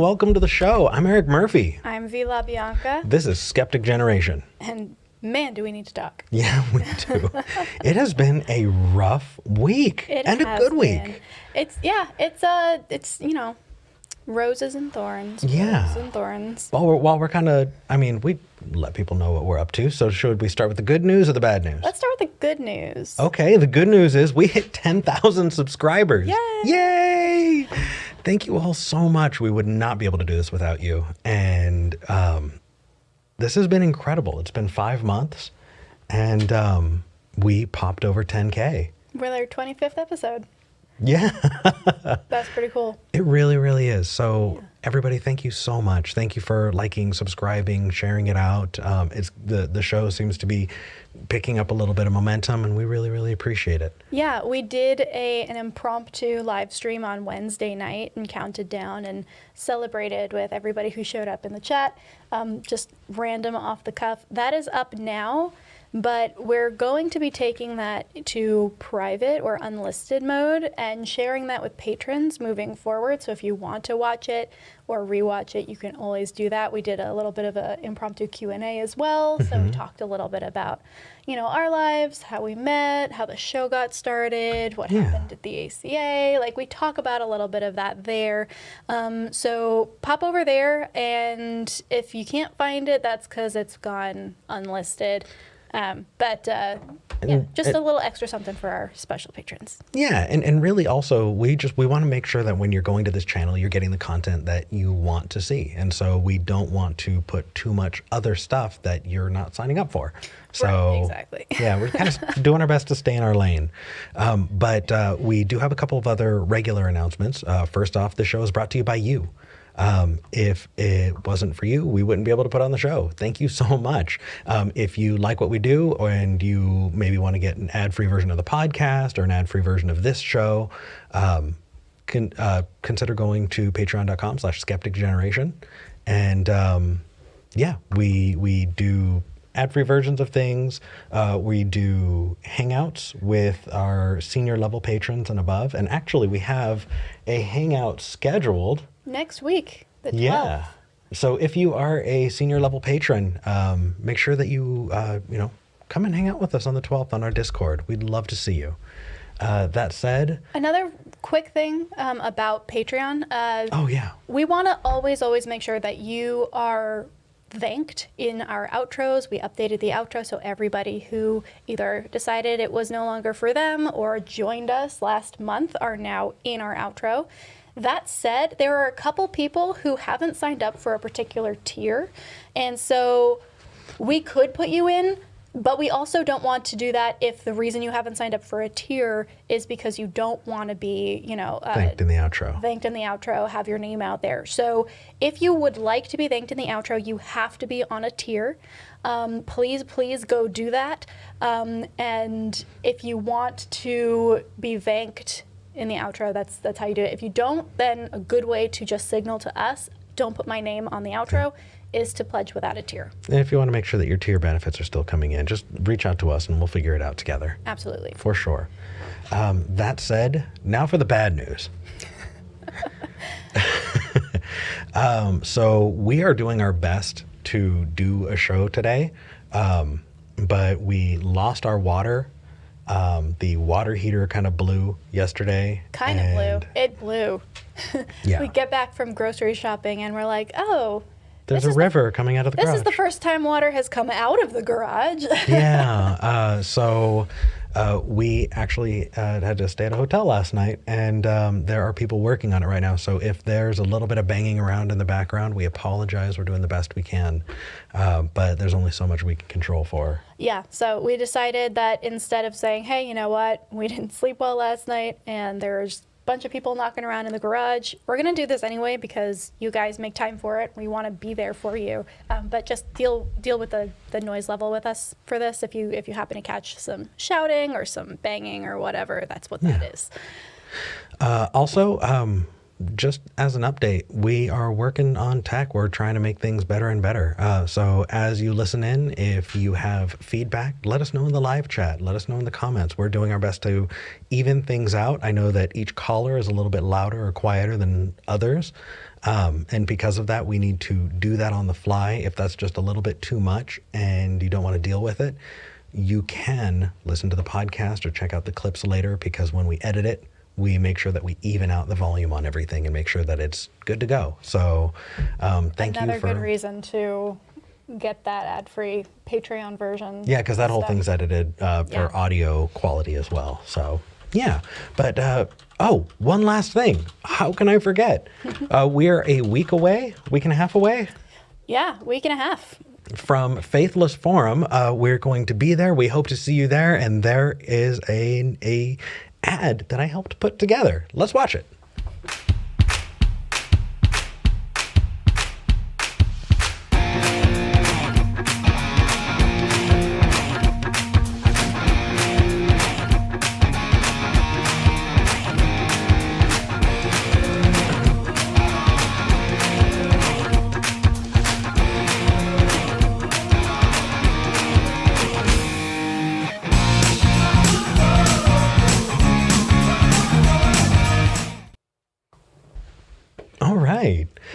welcome to the show. I'm Eric Murphy. I'm Vila Bianca. This is Skeptic Generation. And man, do we need to talk. Yeah, we do. It has been a rough week and a good week. It's roses and thorns. Yeah. Roses and thorns. While we're kind of, we let people know what we're up to. So should we start with the good news or the bad news? Let's start with the good news. Okay, the good news is we hit 10,000 subscribers. Yay! Yay! Thank you all so much. We would not be able to do this without you. And this has been incredible. It's been 5 months, and we popped over 10K. We're their 25th episode. Yeah. That's pretty cool. It really, really is. So everybody, thank you so much. Thank you for liking, subscribing, sharing it out. It's the show seems to be picking up a little bit of momentum, and we really, really appreciate it. Yeah, we did an impromptu live stream on Wednesday night and counted down and celebrated with everybody who showed up in the chat. Just random off the cuff. That is up now. But we're going to be taking that to private or unlisted mode and sharing that with patrons moving forward. So if you want to watch it or rewatch it, you can always do that. We did a little bit of an impromptu Q&A as well. So we talked a little bit about, our lives, how we met, how the show got started, what happened at the ACA. Like, we talk about a little bit of that there. So pop over there, and if you can't find it, that's because it's gone unlisted. Just a little extra something for our special patrons. Yeah, and really also, we want to make sure that when you're going to this channel, you're getting the content that you want to see. And so we don't want to put too much other stuff that you're not signing up for. So right, exactly. Yeah, we're kind of doing our best to stay in our lane. But we do have a couple of other regular announcements. First off, the show is brought to you by you. If it wasn't for you, we wouldn't be able to put on the show. Thank you so much. If you like what we do and you maybe want to get an ad-free version of the podcast or an ad-free version of this show, consider going to patreon.com/skepticgeneration. And we do ad-free versions of things. We do hangouts with our senior level patrons and above. And actually, we have a hangout scheduled next week, the 12th. Yeah. So if you are a senior level patron, make sure that you, come and hang out with us on the 12th on our Discord. We'd love to see you. That said, another quick thing about Patreon. We want to always make sure that you are thanked in our outros. We updated the outro, so everybody who either decided it was no longer for them or joined us last month are now in our outro. That said, there are a couple people who haven't signed up for a particular tier, and so we could put you in, but we also don't want to do that if the reason you haven't signed up for a tier is because you don't want to be, thanked in the outro. Thanked in the outro, have your name out there. So if you would like to be thanked in the outro, you have to be on a tier. Please go do that. And if you want to be thanked in the outro, that's how you do it. If you don't, then a good way to just signal to us, don't put my name on the outro, is to pledge without a tier. And if you want to make sure that your tier benefits are still coming in, just reach out to us and we'll figure it out together. Absolutely. For sure. That said, now for the bad news. So we are doing our best to do a show today, but we lost our water. The water heater kind of blew yesterday. Kind of blew. It blew. Yeah. We get back from grocery shopping and we're like, oh, there's a river coming out of the garage. This is the first time water has come out of the garage. Yeah. So we actually had to stay at a hotel last night, and there are people working on it right now. So if there's a little bit of banging around in the background, we apologize. We're doing the best we can. But there's only so much we can control for. Yeah. So we decided that instead of saying, hey, you know what, we didn't sleep well last night and there's bunch of people knocking around in the garage, we're going to do this anyway because you guys make time for it. We want to be there for you. But just deal with the noise level with us for this. If you happen to catch some shouting or some banging or whatever, that's what that is. Also, just as an update, we are working on tech. We're trying to make things better and better. So as you listen in, if you have feedback, let us know in the live chat. Let us know in the comments. We're doing our best to even things out. I know that each caller is a little bit louder or quieter than others. And because of that, we need to do that on the fly. If that's just a little bit too much and you don't want to deal with it, you can listen to the podcast or check out the clips later, because when we edit it, we make sure that we even out the volume on everything and make sure that it's good to go. So thank you for... Another good reason to get that ad-free Patreon version. Yeah, because that whole thing's edited for audio quality as well. So yeah, but one last thing. How can I forget? We're a week and a half away. Yeah, week and a half. From Faithless Forum. We're going to be there. We hope to see you there. And there is a ad that I helped put together. Let's watch it.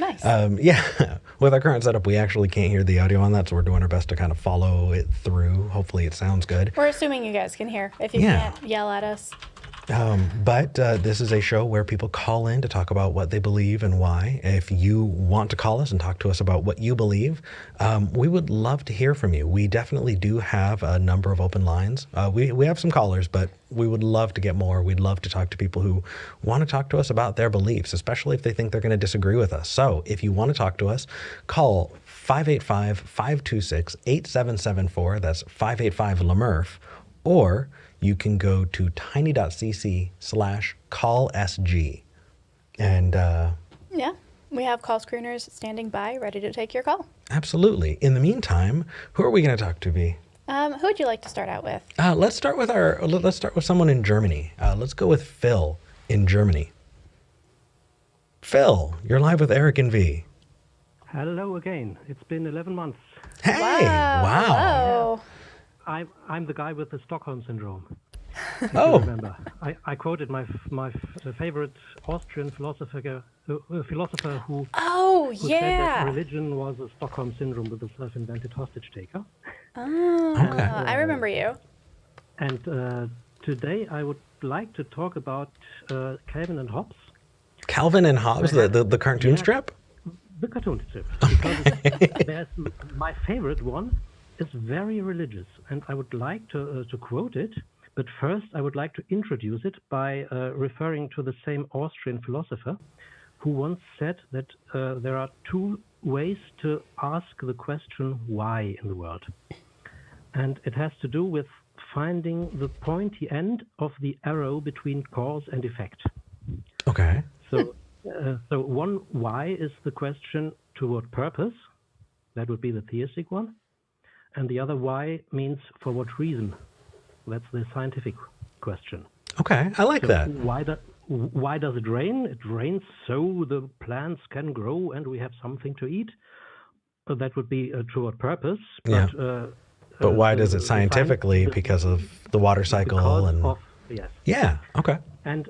Nice. Yeah, with our current setup, we actually can't hear the audio on that, so we're doing our best to kind of follow it through. Hopefully it sounds good. We're assuming you guys can hear. If you can't, yell at us. But this is a show where people call in to talk about what they believe and why. If you want to call us and talk to us about what you believe, we would love to hear from you. We definitely do have a number of open lines. We have some callers, but we would love to get more. We'd love to talk to people who want to talk to us about their beliefs, especially if they think they're going to disagree with us. So if you want to talk to us, call 585-526-8774. That's 585-LaMurph. Or you can go to tiny.cc/callsg. And yeah, we have call screeners standing by, ready to take your call. Absolutely. In the meantime, who are we going to talk to, Bee? Who would you like to start out with? Let's start with someone in Germany. Let's go with Phil in Germany. Phil, you're live with Eric and V. Hello again. It's been 11 months. Hey! Wow. Hello. I'm the guy with the Stockholm syndrome. Oh. Remember, I quoted my favorite Austrian philosopher who Oh, said yeah. that religion was a Stockholm syndrome with a self-invented hostage taker. Oh, Okay. I remember you. And today I would like to talk about Calvin and Hobbes. Calvin and Hobbes, the cartoon strip? The cartoon strip. Because there's my favorite one. Is very religious, and I would like to quote it, but first I would like to introduce it by referring to the same Austrian philosopher who once said that there are two ways to ask the question why in the world. And it has to do with finding the pointy end of the arrow between cause and effect. Okay. So one why is the question to what purpose? That would be the theistic one. And the other why means for what reason? That's the scientific question. Okay, I like that. Why does it rain? It rains so the plants can grow and we have something to eat. That would be to what purpose? Yeah. But why does it scientifically? Because of the water cycle yes. Yeah. Okay. And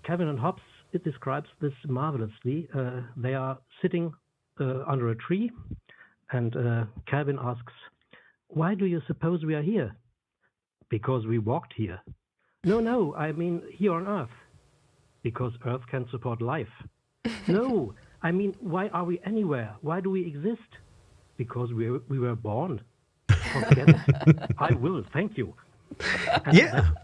Calvin and Hobbes, it describes this marvelously. They are sitting under a tree, and Calvin asks, "Why do you suppose we are here?" "Because we walked here." No, I mean here on Earth. "Because Earth can support life." "No, I mean why are we anywhere? Why do we exist?" "Because we were born." "Forget it. I will, thank you." And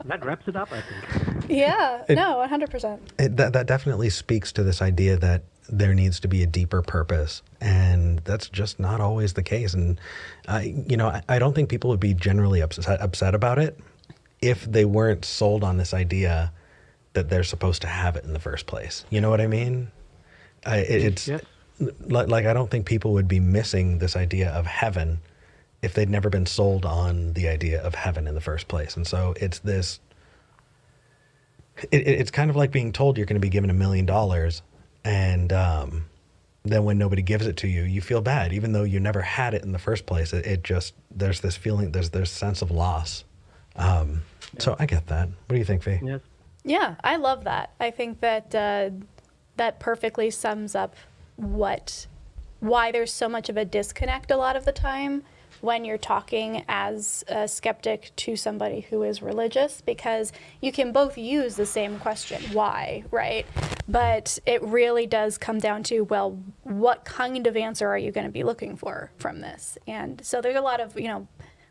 that wraps it up, I think. Yeah, no, 100%. That definitely speaks to this idea that there needs to be a deeper purpose, and that's just not always the case. And I don't think people would be generally upset about it if they weren't sold on this idea that they're supposed to have it in the first place. You know what I mean? It's Yes. like I don't think people would be missing this idea of heaven if they'd never been sold on the idea of heaven in the first place. And so it's this. It's kind of like being told you're going to be given $1 million And then when nobody gives it to you, you feel bad, even though you never had it in the first place. It just, there's this feeling, there's this sense of loss. So I get that. What do you think, Fee? Yes. Yeah, I love that. I think that that perfectly sums up why there's so much of a disconnect a lot of the time when you're talking as a skeptic to somebody who is religious, because you can both use the same question, why, right? But it really does come down to, well, what kind of answer are you going to be looking for from this? And so there's a lot of,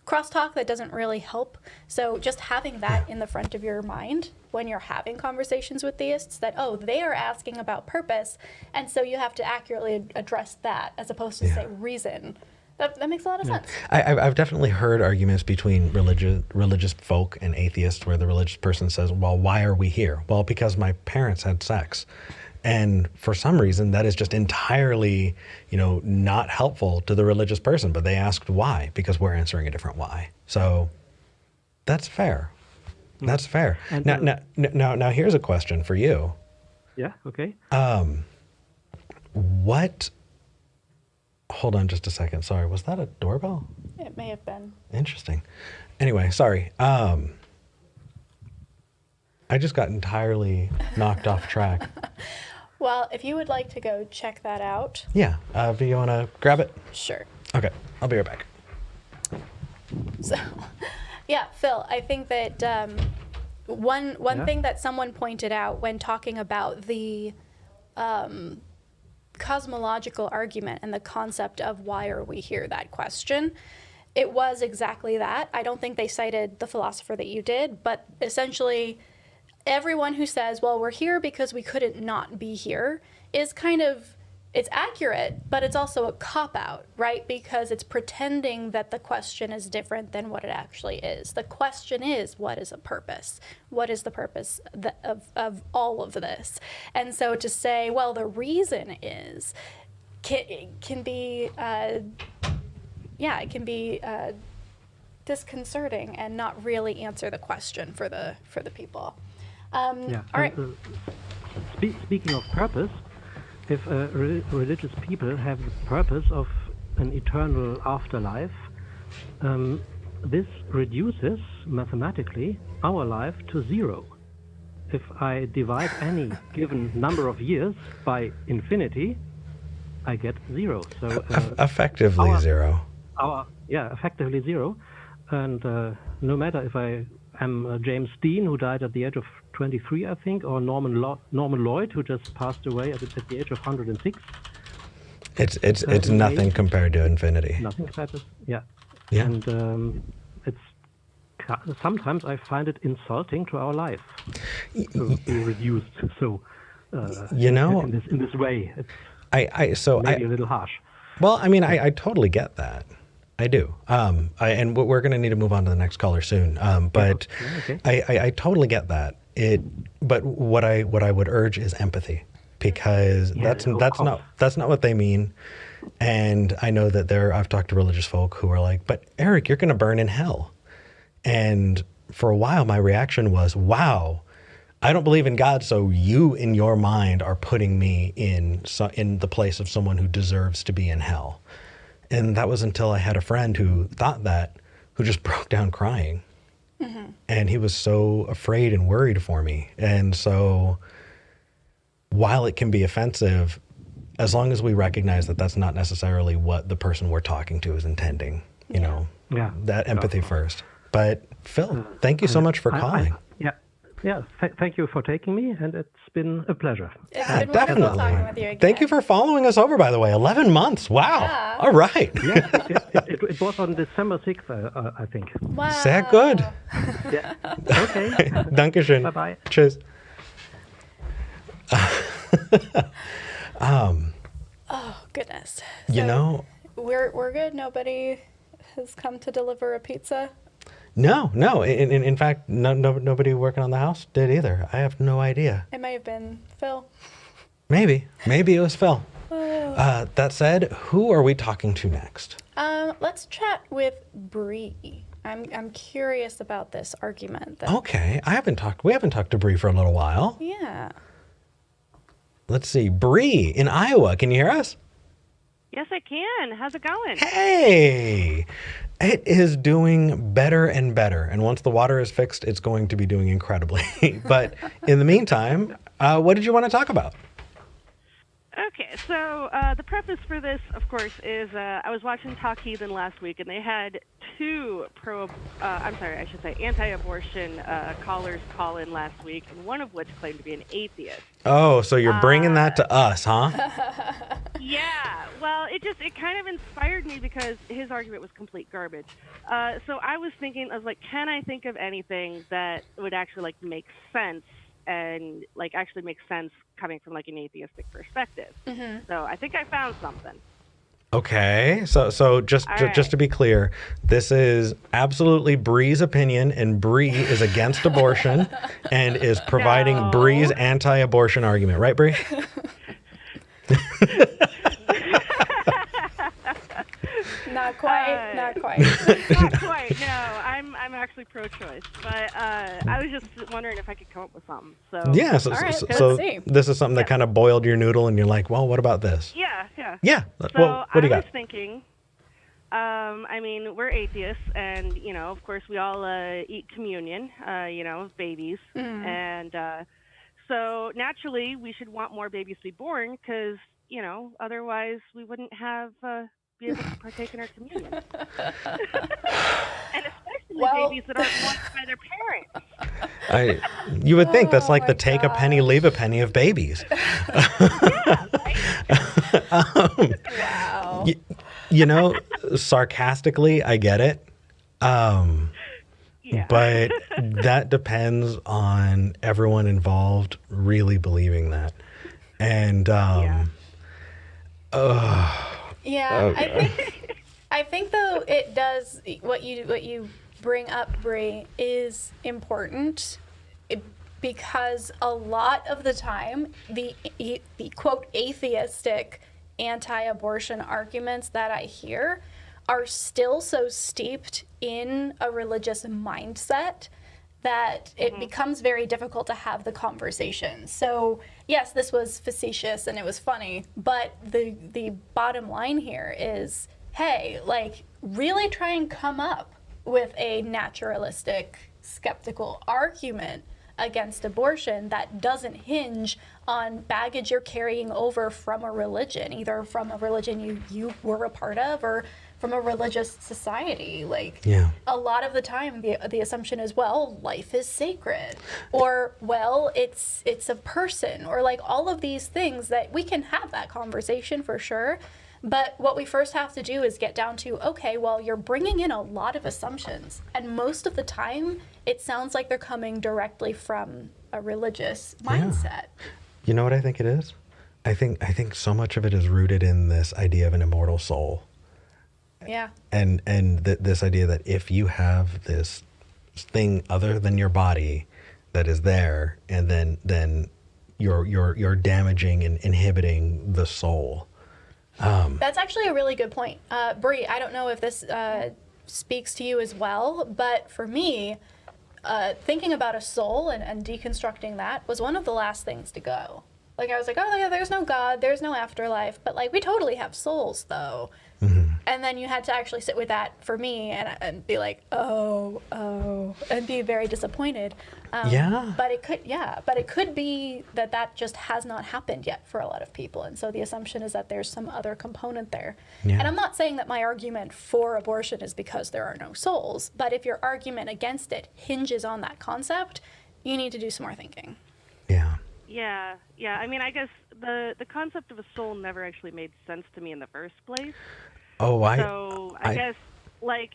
crosstalk that doesn't really help. So just having that in the front of your mind when you're having conversations with theists, that, oh, they are asking about purpose, and so you have to accurately address that as opposed to say reason. That makes a lot of sense. I've definitely heard arguments between religious folk and atheists where the religious person says, well, why are we here? Well, because my parents had sex. And for some reason, that is just entirely, not helpful to the religious person. But they asked why, because we're answering a different why. So that's fair. That's fair. And now, here's a question for you. Yeah, okay. Hold on just a second. Sorry, was that a doorbell? It may have been. Interesting. Anyway, sorry. I just got entirely knocked off track. Well, if you would like to go check that out. Yeah. Do you want to grab it? Sure. Okay. I'll be right back. So, yeah, Phil, I think that one thing that someone pointed out when talking about the cosmological argument and the concept of why are we here, that question, it was exactly that. I don't think they cited the philosopher that you did, but essentially everyone who says, well, we're here because we couldn't not be here, is kind of, it's accurate, but it's also a cop-out, right? Because it's pretending that the question is different than what it actually is. The question is, what is a purpose? What is the purpose of all of this? And so to say, well, the reason is, can be, it can be disconcerting and not really answer the question for the people. All right. Speaking of purpose, if religious people have the purpose of an eternal afterlife, this reduces mathematically our life to zero. If I divide any given number of years by infinity, I get zero. So effectively zero. Effectively zero. And no matter if I am James Dean, who died at the age of 23, I think, or Norman Lloyd, who just passed away at the age of 106. It's nothing compared to infinity. Nothing compared to, yeah. And sometimes I find it insulting to our life to be reduced. So in this way, it's maybe a little harsh. Well, I mean, I totally get that. I do. And we're going to need to move on to the next caller soon. But I totally get that. But what I would urge is empathy, because that's not what they mean. And I know that I've talked to religious folk who are like, but Eric, you're going to burn in hell. And for a while, my reaction was, wow, I don't believe in God. So you in your mind are putting me in the place of someone who deserves to be in hell. And that was until I had a friend who thought that, who just broke down crying. Mm-hmm. And he was so afraid and worried for me. And so while it can be offensive, as long as we recognize that that's not necessarily what the person we're talking to is intending, that empathy first. But Phil, thank you so much for calling. Thank you for taking me, and it's been a pleasure. It's been wonderful talking with you again. Thank you for following us over, by the way. 11 months. Wow. Yeah. All right. Yeah, it was on December 6th, I think. Wow. Sehr gut. Yeah. Okay. Dankeschön. Bye-bye. Tschüss. Oh, goodness. So we're good. Nobody has come to deliver a pizza? No. In fact, nobody working on the house did either. I have no idea. It may have been Phil. Maybe it was Phil. Oh. That said, who are we talking to next? Let's chat with Bree. I'm curious about this argument. Okay, we haven't talked to Bree for a little while. Yeah. let's see, Bree in Iowa. Can you hear us? Yes, I can. How's it going? Hey, it is doing better and better. And once the water is fixed, it's going to be doing incredibly. But in the meantime, what did you want to talk about? Okay, so the preface for this, of course, is I was watching Talk Heathen last week, and they had two anti-abortion callers call in last week, and one of which claimed to be an atheist. Oh, so you're bringing that to us, huh? Yeah, well, it kind of inspired me because his argument was complete garbage. So I was thinking, can I think of anything that would actually make sense and actually make sense coming from an atheistic perspective? Mm-hmm. So I think I found something. Okay, so just to be clear, this is absolutely Bree's opinion, and Bree is against abortion and is providing Bree's anti-abortion argument, right, Bree? Not quite. Not quite. No, I'm actually pro-choice, but I was just wondering if I could come up with something. So yeah, so this is something that kind of boiled your noodle, and you're like, well, what about this? Yeah. Yeah. So what do you got? I was thinking. We're atheists, and of course, we all eat communion. Babies, and so naturally, we should want more babies to be born because otherwise we wouldn't have. Be able to partake in our communion. And especially babies that aren't wanted by their parents. You would think that's like the take a penny, leave a penny of babies. Yeah, right? Wow. Sarcastically, I get it. But that depends on everyone involved really believing that. And, Yeah, I think though it does what you bring up, Bree, is important because a lot of the time the quote atheistic anti-abortion arguments that I hear are still so steeped in a religious mindset that it becomes very difficult to have the conversation. So yes, this was facetious and it was funny, but the bottom line here is, hey, really try and come up with a naturalistic, skeptical argument against abortion that doesn't hinge on baggage you're carrying over from a religion, either from a religion you were a part of or from a religious society. A lot of the time the assumption is, well, life is sacred, or well, it's a person, or all of these things that we can have that conversation for sure. But what we first have to do is get down to, okay, well, you're bringing in a lot of assumptions, and most of the time it sounds like they're coming directly from a religious mindset. You know what I think it is? I think so much of it is rooted in this idea of an immortal soul. Yeah. And this idea that if you have this thing other than your body that is there, and then you're damaging and inhibiting the soul. That's actually a really good point. Bree, I don't know if this speaks to you as well, but for me, thinking about a soul and deconstructing that was one of the last things to go. I was like, oh yeah, there's no God, there's no afterlife, but we totally have souls though. Mm-hmm. And then you had to actually sit with that for me and be like, oh, and be very disappointed. But it could be that just has not happened yet for a lot of people. And so the assumption is that there's some other component there. Yeah. And I'm not saying that my argument for abortion is because there are no souls, but if your argument against it hinges on that concept, you need to do some more thinking. Yeah. Yeah. I guess the concept of a soul never actually made sense to me in the first place. So I guess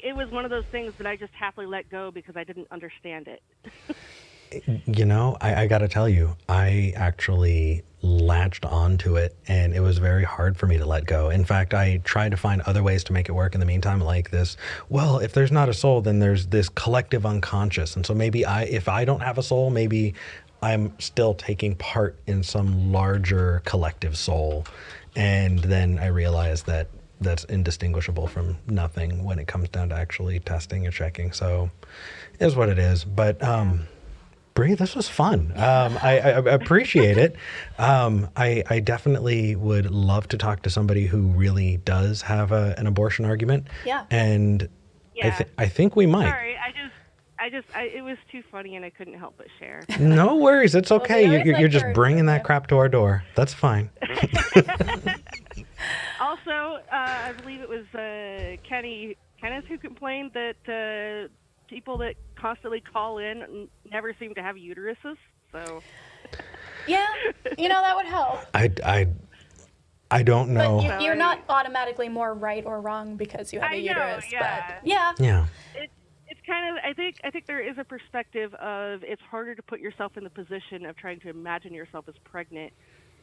it was one of those things that I just happily let go because I didn't understand it. I got to tell you, I actually latched onto it, and it was very hard for me to let go. In fact, I tried to find other ways to make it work in the meantime, like this. Well, if there's not a soul, then there's this collective unconscious. And so maybe if I don't have a soul, maybe I'm still taking part in some larger collective soul. And then I realized that that's indistinguishable from nothing when it comes down to actually testing and checking. So it is what it is. But Bree, this was fun. I appreciate it. I definitely would love to talk to somebody who really does have an abortion argument. Yeah. And Yeah. I think we might. Sorry, it was too funny and I couldn't help but share. No worries. It's okay. we always You're like just your bringing that input. crap to our door. That's fine. Also, I believe it was Kenneth who complained that people that constantly call in never seem to have uteruses. So Yeah, that would help. I don't know. But you're not automatically more right or wrong because you have a I know, uterus. yeah. But yeah. Yeah. It's kind of, I think there is a perspective of it's harder to put yourself in the position of trying to imagine yourself as pregnant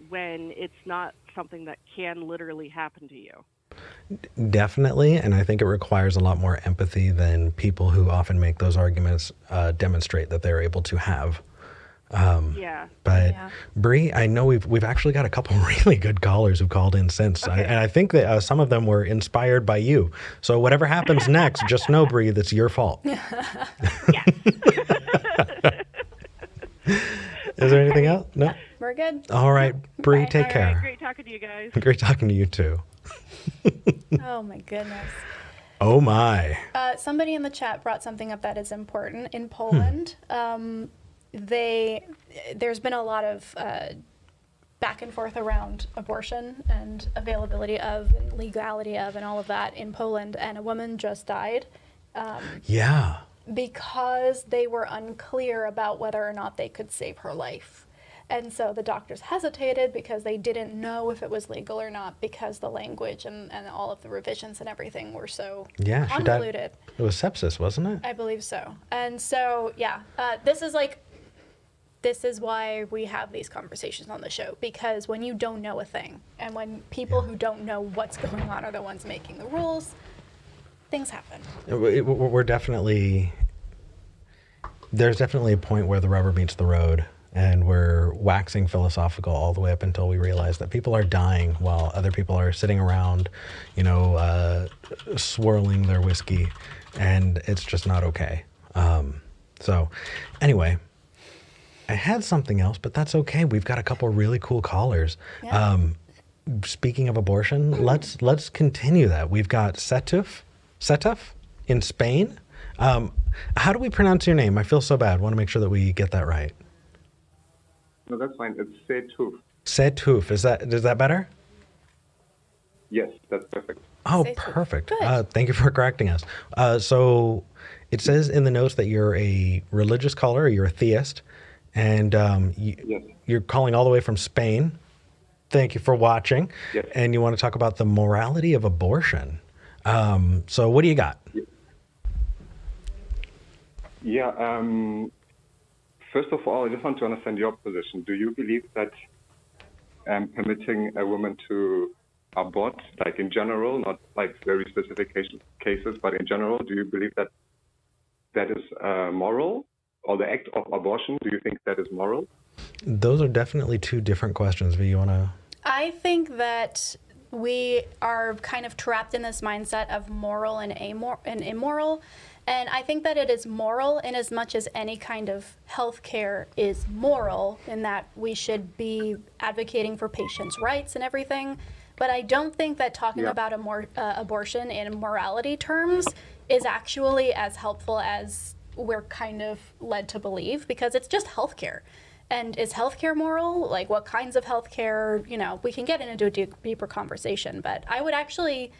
when it's not something that can literally happen to you. Definitely, and I think it requires a lot more empathy than people who often make those arguments demonstrate that they're able to have. Yeah. But Yeah. Bree, I know we've actually got a couple really good callers who called in since, Okay. and I think that some of them were inspired by you. So whatever happens next, just know, Bree, that's your fault. Yes. Is there anything else? No. We're good. All right, Bree, Bye. take All care. right, great talking to you guys. Great talking to you too. Oh my goodness. Oh my. Somebody in the chat brought something up that is important. In Poland, there's been a lot of back and forth around abortion and availability of, and legality of, and all of that in Poland. And a woman just died Yeah. because they were unclear about whether or not they could save her life. And so the doctors hesitated because they didn't know if it was legal or not because the language and all of the revisions and everything were so Yeah, she died. convoluted. It was sepsis, wasn't it? I believe so. And so, yeah, this is why we have these conversations on the show, because when you don't know a thing and when people who don't know what's going on are the ones making the rules, things happen. We're definitely, there's definitely a point where the rubber meets the road and we're waxing philosophical all the way up until we realize that people are dying while other people are sitting around, swirling their whiskey, and it's just not okay. So anyway, I had something else, but that's okay. We've got a couple really cool callers. Yeah. Speaking of abortion, let's continue that. We've got Setuf in Spain. How do we pronounce your name? I feel so bad. Want to make sure that we get that right. No, that's fine. It's Setuf. Setuf. Is that better? Yes, that's perfect. Oh, Setuf. perfect. Good. Thank you for correcting us. So it says in the notes that you're a religious caller, or you're a theist, and Yes. you're calling all the way from Spain. Thank you for watching. Yes. And you want to talk about the morality of abortion. So what do you got? Yeah. First of all, I just want to understand your position. Do you believe that permitting a woman to abort, like in general, not like very specific cases, but in general, do you believe that that is moral? Or the act of abortion, do you think that is moral? Those are definitely two different questions. Do you want to? I think that we are kind of trapped in this mindset of moral and immoral. And I think that it is moral in as much as any kind of healthcare is moral, in that we should be advocating for patients' rights and everything. But I don't think that talking about abortion in morality terms is actually as helpful as we're kind of led to believe, because it's just healthcare. And is healthcare moral? Like, what kinds of healthcare? We can get into a deeper conversation, but I would actually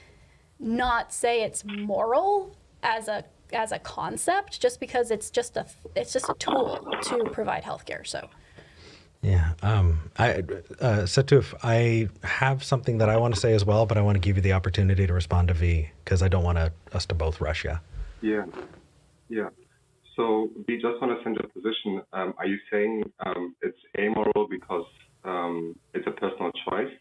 not say it's moral as a concept, just because it's just a tool to provide healthcare. So. Yeah. Setuf, I have something that I want to say as well, but I want to give you the opportunity to respond to V, because I don't want us to both rush you. Yeah. So we just want to send your position. Are you saying it's amoral because it's a personal choice?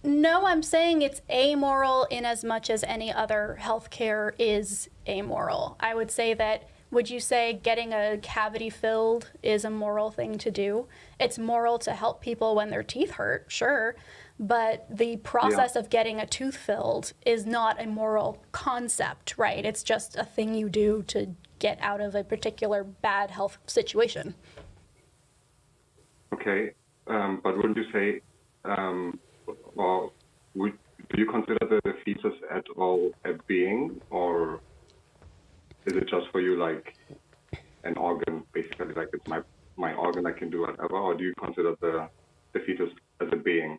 No, I'm saying it's amoral in as much as any other healthcare is amoral. I would say that Would you say getting a cavity filled is a moral thing to do? It's moral to help people when their teeth hurt, sure, but the process of getting a tooth filled is not a moral concept, right? It's just a thing you do to get out of a particular bad health situation. Okay, but wouldn't you say, or do you consider the fetus at all a being, or is it just for you like an organ, basically, like it's my organ, I can do whatever, or do you consider the fetus as a being?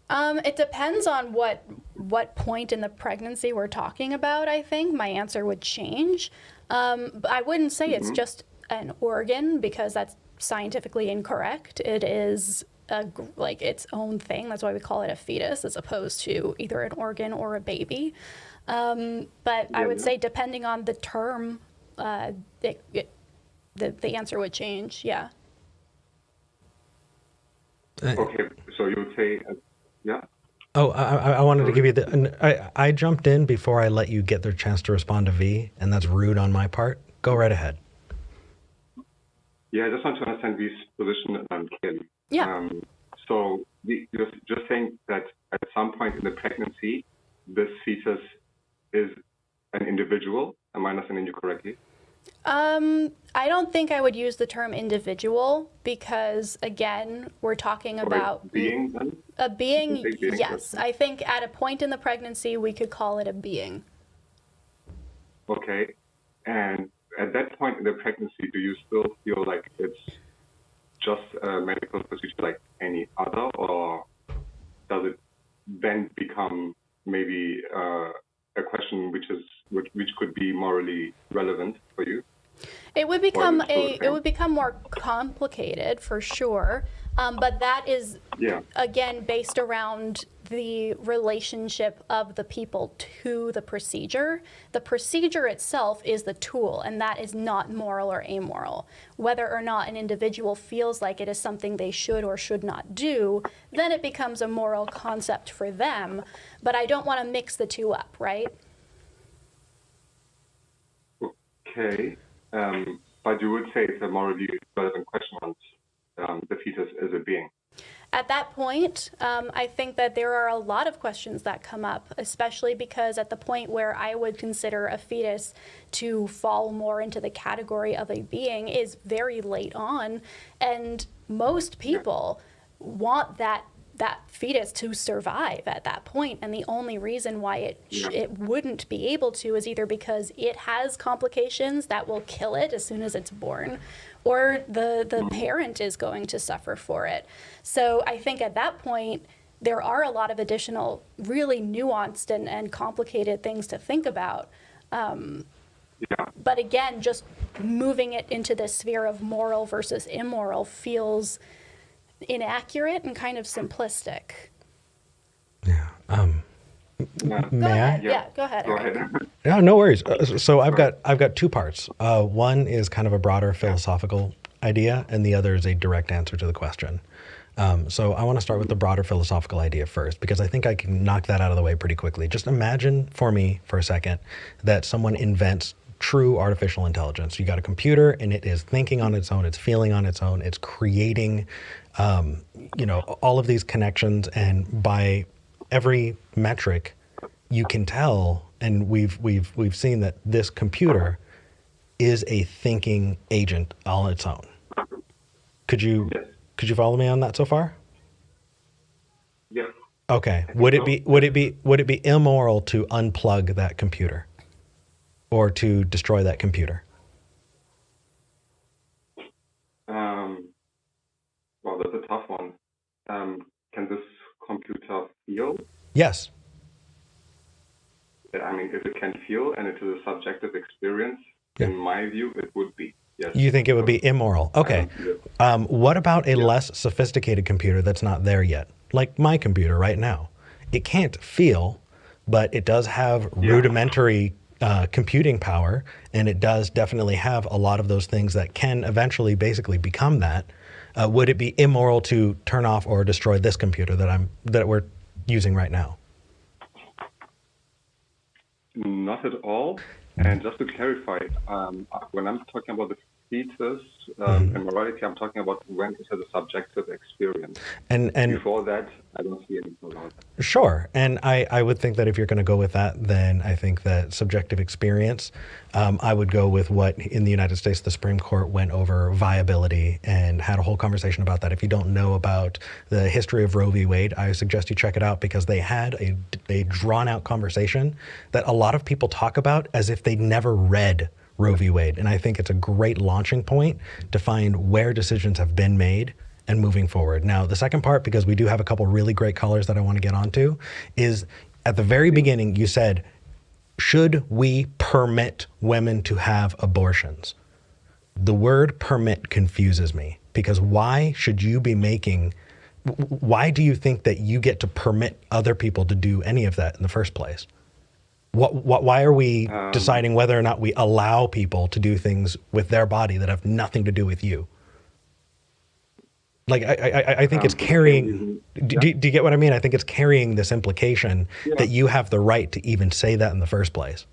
It depends on what point in the pregnancy we're talking about, I think. My answer would change. But I wouldn't say it's just an organ, because that's scientifically incorrect. It is like its own thing. That's why we call it a fetus, as opposed to either an organ or a baby. But I would say, depending on the term, the answer would change. Yeah. Okay, so you would say, yeah. Oh, I wanted to give you I jumped in before I let you get the chance to respond to V, and that's rude on my part. Go right ahead. Yeah, I just want to understand V's position clearly. Yeah. So you're just saying that at some point in the pregnancy, this fetus is an individual. Am I understanding you correctly? I don't think I would use the term individual, because, again, we're talking about being. Then? A being. Being, yes, I think at a point in the pregnancy we could call it a being. Okay, and at that point in the pregnancy, do you still feel like it's just a medical procedure like any other, or does it then become maybe a question which could be morally relevant for you? It would become more complicated, for sure, but that is again based around the relationship of the people to the procedure. The procedure itself is the tool, and that is not moral or amoral. Whether or not an individual feels like it is something they should or should not do, then it becomes a moral concept for them. But I don't want to mix the two up, right? Okay. But you would say it's a morally relevant question once the fetus is a being. At that point, I think that there are a lot of questions that come up, especially because at the point where I would consider a fetus to fall more into the category of a being is very late on, and most people want that fetus to survive at that point, and the only reason why it wouldn't be able to is either because it has complications that will kill it as soon as it's born, or the parent is going to suffer for it. So I think at that point there are a lot of additional really nuanced and complicated things to think about. But again, just moving it into the sphere of moral versus immoral feels inaccurate and kind of simplistic. Yeah. May I? Yeah, go ahead. Yeah, no worries. So I've got two parts. One is kind of a broader philosophical idea, and the other is a direct answer to the question. So I want to start with the broader philosophical idea first, because I think I can knock that out of the way pretty quickly. Just imagine for me for a second that someone invents true artificial intelligence. You got a computer, and it is thinking on its own, it's feeling on its own, it's creating, all of these connections, and by every metric, you can tell, and we've seen that this computer is a thinking agent on its own. Could you follow me on that so far? Yeah. Okay. Would it be immoral to unplug that computer, or to destroy that computer? Well, that's a tough one. Can this computer feel? Yes. I mean, if it can feel and it is a subjective experience, in my view, it would be. Yes. You think it would be immoral? Okay. What about a less sophisticated computer that's not there yet? Like my computer right now. It can't feel, but it does have rudimentary computing power, and it does definitely have a lot of those things that can eventually basically become that. Would it be immoral to turn off or destroy this computer that we're using right now? Not at all. And just to clarify, when I'm talking about the fetus and morality, I'm talking about when it has a subjective experience. And before that, I don't see anything about that. Sure. And I would think that if you're going to go with that, then I think that subjective experience, I would go with what in the United States, the Supreme Court went over viability and had a whole conversation about that. If you don't know about the history of Roe v. Wade, I suggest you check it out because they had a drawn out conversation that a lot of people talk about as if they'd never read Roe v. Wade. And I think it's a great launching point to find where decisions have been made and moving forward. Now, the second part, because we do have a couple really great callers that I want to get onto, is at the very beginning, you said, should we permit women to have abortions? The word permit confuses me because why should you be why do you think that you get to permit other people to do any of that in the first place? Why are we deciding whether or not we allow people to do things with their body that have nothing to do with you? Like, I think it's carrying, do you get what I mean? I think it's carrying this implication that you have the right to even say that in the first place.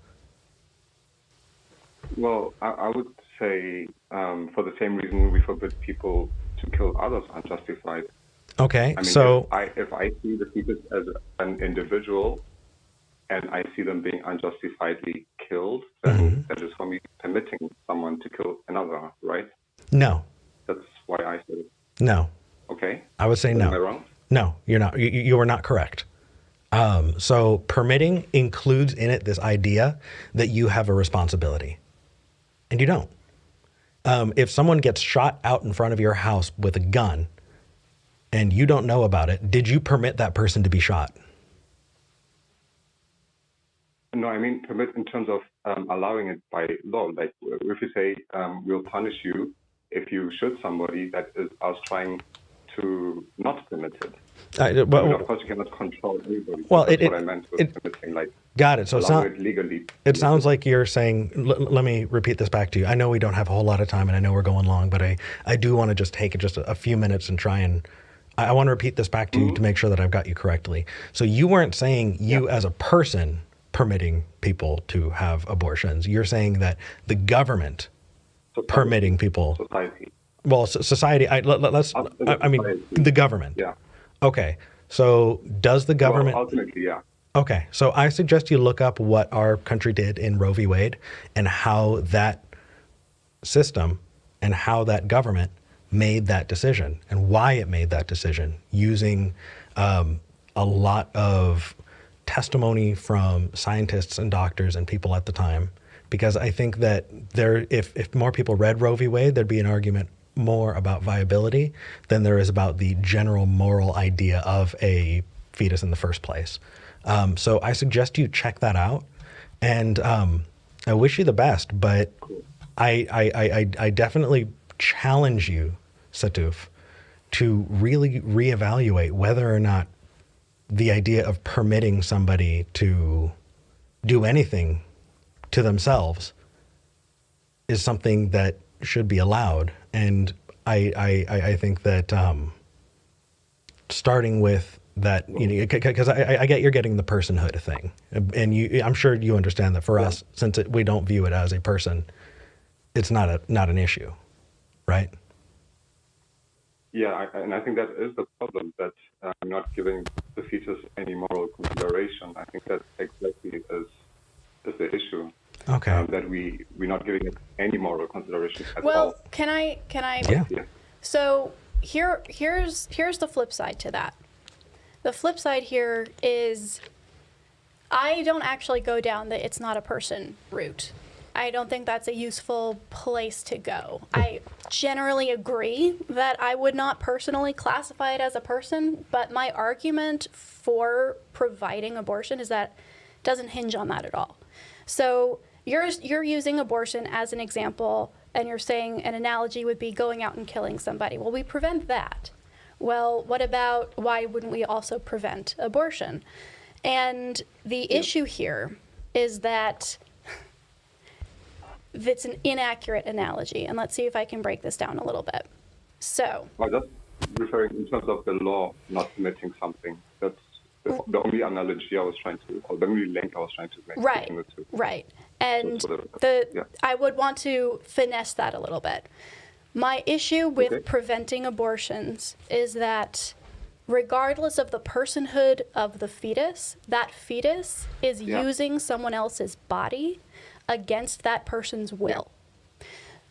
Well, I would say for the same reason we forbid people to kill others unjustified. Okay, I mean, so if I see the fetus as an individual and I see them being unjustifiedly killed, then that is for me permitting someone to kill another, right? No. That's why I said it. No. Okay. I would say no. Am I wrong? No, you're not. You are not correct. So permitting includes in it this idea that you have a responsibility, and you don't. If someone gets shot out in front of your house with a gun and you don't know about it, did you permit that person to be shot? No, I mean permit in terms of allowing it by law. Like if you say we'll punish you if you shoot somebody, that is us trying to not permit it. Well, of course, you cannot control everybody. Well, that's what I meant with permitting, like, got it. So it legally. It sounds like you're saying, let me repeat this back to you. I know we don't have a whole lot of time and I know we're going long, but I do want to just take just a few minutes and try and, I want to repeat this back to you to make sure that I've got you correctly. So you weren't saying you as a person permitting people to have abortions. You're saying that the government permitting people. Society. Well, society. I mean, the government. Yeah. Okay. So does the government? Well, ultimately, yeah. Okay. So I suggest you look up what our country did in Roe v. Wade and how that system and how that government made that decision and why it made that decision using a lot of testimony from scientists and doctors and people at the time. Because I think that if more people read Roe v. Wade, there'd be an argument more about viability than there is about the general moral idea of a fetus in the first place. So I suggest you check that out, and I wish you the best. But I definitely challenge you, Setuf, to really reevaluate whether or not the idea of permitting somebody to do anything to themselves is something that should be allowed. And I think that starting with that, because I get you're getting the personhood thing, and I'm sure you understand that for us, since we don't view it as a person, it's not an issue, right? Yeah, and I think that is the problem, that I'm not giving the fetus any moral consideration. I think that exactly is the issue. Okay. That we're not giving it any moral consideration at all. Well, can I? Yeah. So here's the flip side to that. The flip side here is I don't actually go down the it's not a person route. I don't think that's a useful place to go. I generally agree that I would not personally classify it as a person, but my argument for providing abortion is that it doesn't hinge on that at all. So you're using abortion as an example, and you're saying an analogy would be going out and killing somebody. Well, we prevent that. Well, what about why wouldn't we also prevent abortion? And the issue here is that it's an inaccurate analogy, and let's see if I can break this down a little bit. So, well, just referring in terms of the law not permitting something. That's the only analogy I was trying to, or the only link I was trying to make. Right. And Yeah. I would want to finesse that a little bit. My issue with preventing abortions is that regardless of the personhood of the fetus, that fetus is using someone else's body against that person's will.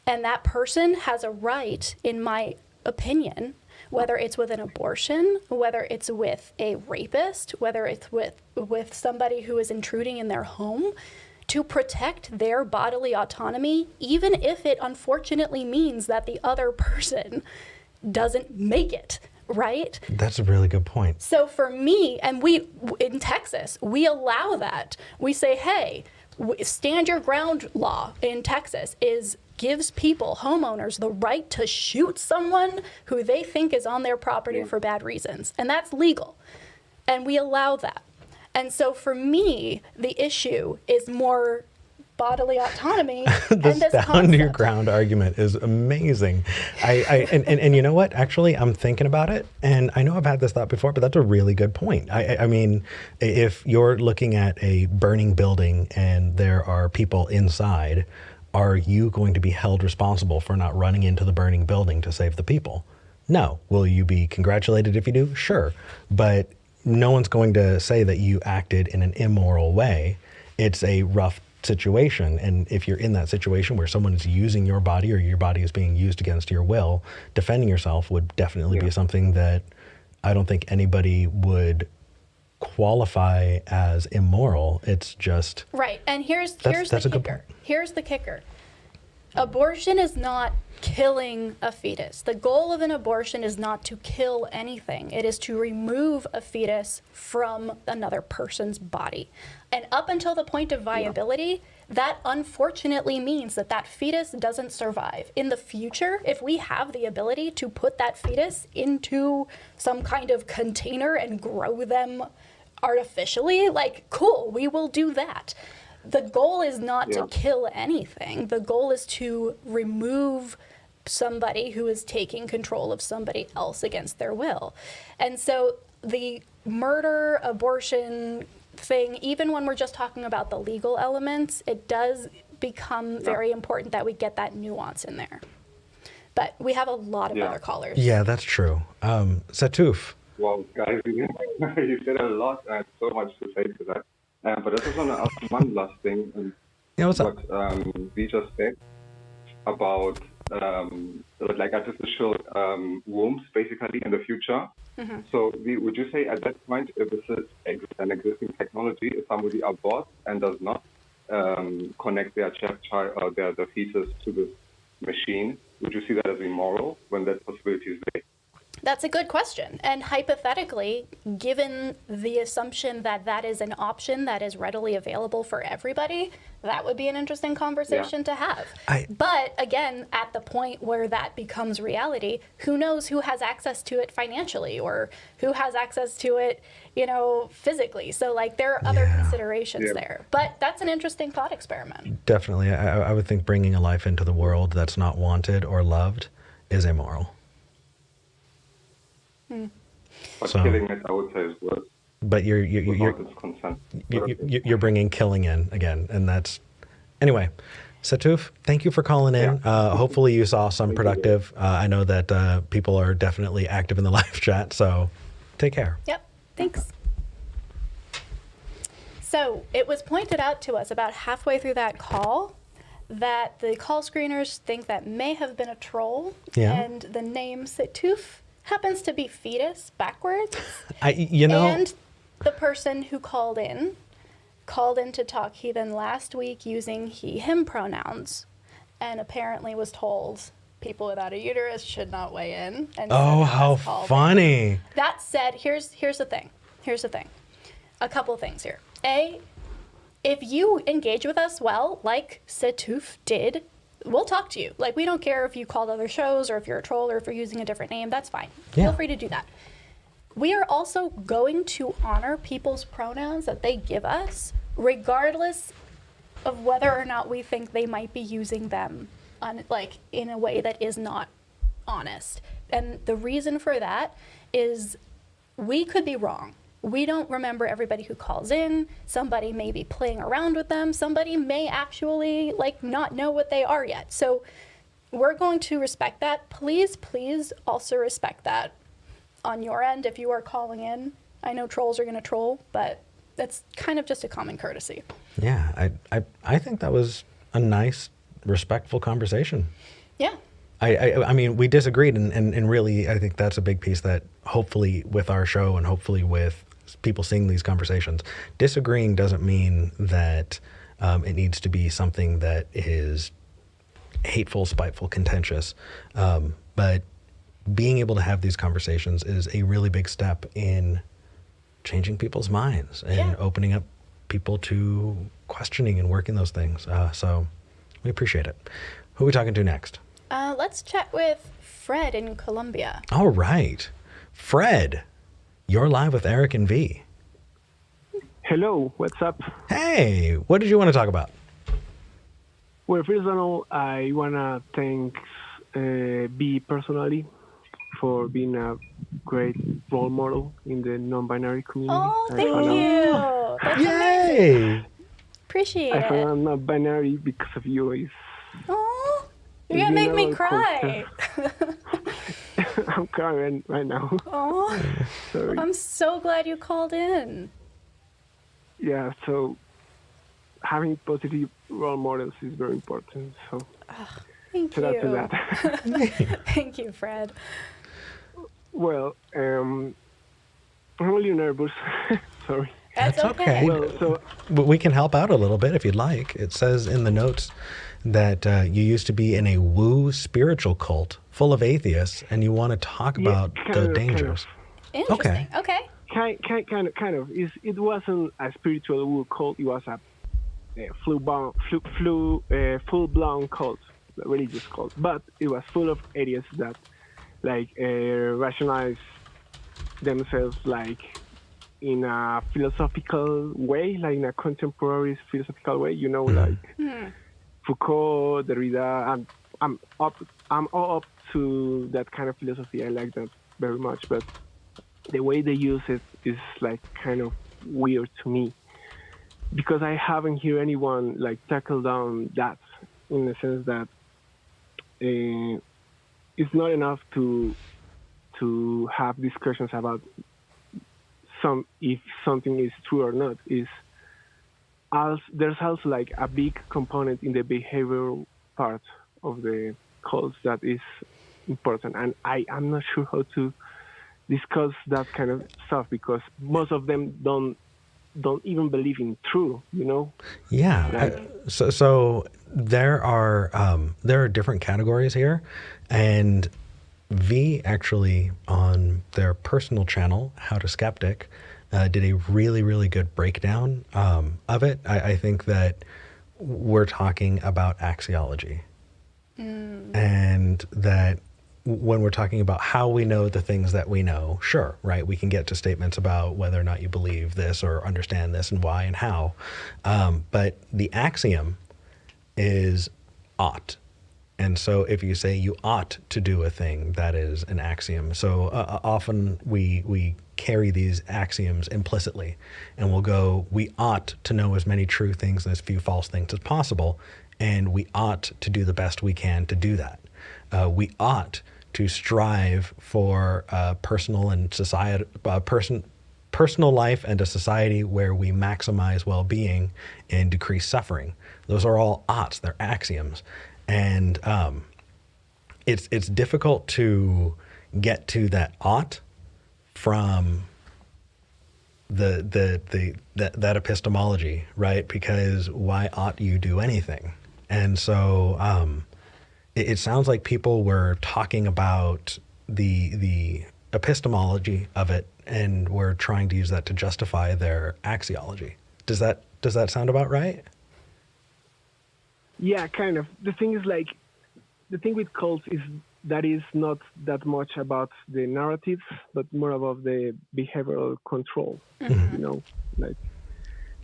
And that person has a right, in my opinion, whether it's with an abortion, whether it's with a rapist, whether it's with somebody who is intruding in their home, to protect their bodily autonomy, even if it unfortunately means that the other person doesn't make it, right? That's a really good point. So for me, and we, in Texas, we allow that. We say, hey, stand your ground law in Texas gives people, homeowners, the right to shoot someone who they think is on their property for bad reasons. And that's legal. And we allow that. And so for me, the issue is more bodily autonomy. The and this stand your concept. ground argument is amazing. And you know what? Actually, I'm thinking about it, and I know I've had this thought before, but that's a really good point. I mean, if you're looking at a burning building and there are people inside, are you going to be held responsible for not running into the burning building to save the people? No. Will you be congratulated if you do? Sure. But no one's going to say that you acted in an immoral way. It's a rough situation. And if you're in that situation where someone is using your body or your body is being used against your will, defending yourself would definitely be something that I don't think anybody would qualify as immoral. It's just... Right. And here's that's the a good kicker. point. Here's the kicker. Abortion is not killing a fetus. The goal of an abortion is not to kill anything. It is to remove a fetus from another person's body. And up until the point of viability, that unfortunately means that that fetus doesn't survive. In the future, if we have the ability to put that fetus into some kind of container and grow them artificially, like, cool, we will do that. The goal is not to kill anything. The goal is to remove somebody who is taking control of somebody else against their will. And so the murder, abortion thing, even when we're just talking about the legal elements, it does become very important that we get that nuance in there. But we have a lot of other callers. Yeah, that's true. Setuf. Well, guys, you said a lot and so much to say to that. But I just want to ask one last thing. Yeah, what's up? What we just said about like artificial wombs, basically, in the future. Mm-hmm. So would you say at that point, if this is an existing technology, if somebody aborts and does not connect their child or the fetus to this machine, would you see that as immoral when that possibility is there? That's a good question. And hypothetically, given the assumption that that is an option that is readily available for everybody, that would be an interesting conversation to have. But again, at the point where that becomes reality, who knows who has access to it financially or who has access to it, physically. So like there are other considerations there. But that's an interesting thought experiment. Definitely. I would think bringing a life into the world that's not wanted or loved is immoral. But killing it, I would say, is worse. But you're bringing killing in again, and that's anyway. Setuf, thank you for calling in. Hopefully you saw some productive. I know that people are definitely active in the live chat, so take care. Yep, thanks. So it was pointed out to us about halfway through that call that the call screeners think that may have been a troll, and the name Setuf happens to be fetus backwards. And the person who called in to talk heathen last week using he, him pronouns, and apparently was told people without a uterus should not weigh in. And how funny. That said, here's the thing. A couple things here. A, if you engage with us well, like Setuf did, we'll talk to you. Like, we don't care if you called other shows or if you're a troll or if you're using a different name. That's fine. Feel free to do that. We are also going to honor people's pronouns that they give us, regardless of whether or not we think they might be using them in a way that is not honest. And the reason for that is we could be wrong. we don't remember everybody who calls in. Somebody may be playing around with them. Somebody may actually like not know what they are yet. So we're going to respect that. Please also respect that on your end if you are calling in. I know trolls are going to troll, but that's kind of just a common courtesy. Yeah, I think that was a nice, respectful conversation. Yeah. I mean, we disagreed, and really, I think that's a big piece that hopefully with our show and hopefully with people seeing these conversations, disagreeing doesn't mean that it needs to be something that is hateful, spiteful, contentious. But being able to have these conversations is a really big step in changing people's minds and opening up people to questioning and working those things. So we appreciate it. Who are we talking to next? Let's chat with Fred in Colombia. All right. Fred, you're live with Eric and V. Hello, what's up? Hey, what did you want to talk about? Well, first of all, I want to thank B personally for being a great role model in the non-binary community. Oh, thank you. That's Yay! amazing. Appreciate I it. found I'm not binary because of you. Oh, you're going to make me cry. I'm crying right now. Oh, Sorry. I'm so glad you called in. Yeah, so having positive role models is very important. So, Thank so you. that's that. Thank you, Fred. Well, I'm really nervous. Sorry. That's okay. Well, so We can help out a little bit if you'd like. It says in the notes that you used to be in a woo spiritual cult full of atheists, and you want to talk about the dangers. Interesting. Okay. Kind of. It wasn't a spiritual woo cult. It was a full-blown cult, a religious cult. But it was full of atheists that, like, rationalize themselves, like, in a philosophical way, like in a contemporary philosophical way. You know, like Foucault, Derrida. I'm all up to that kind of philosophy. I like that very much, but the way they use it is like kind of weird to me, because I haven't heard anyone like tackle down that, in the sense that it's not enough to have discussions about if something is true or not. There's also like a big component in the behavioral part of the cults that is important, and I'm not sure how to discuss that kind of stuff, because most of them don't even believe in true, you know? Yeah. So there are different categories here, and V actually on their personal channel, How to Skeptic, did a really, really good breakdown of it. I think that we're talking about axiology, and that when we're talking about how we know the things that we know, sure, right, we can get to statements about whether or not you believe this or understand this and why and how. But the axiom is ought. And so if you say you ought to do a thing, that is an axiom. So often we carry these axioms implicitly, and we'll go, we ought to know as many true things and as few false things as possible, and we ought to do the best we can to do that. We ought to strive for personal and society, personal life and a society where we maximize well-being and decrease suffering. Those are all oughts; they're axioms, and it's difficult to get to that ought from that epistemology, right? Because why ought you do anything? And so it sounds like people were talking about the epistemology of it, and were trying to use that to justify their axiology. Does that sound about right? Yeah, kind of. The thing is, like, the thing with cults is that is not that much about the narratives, but more about the behavioral control. You know, like,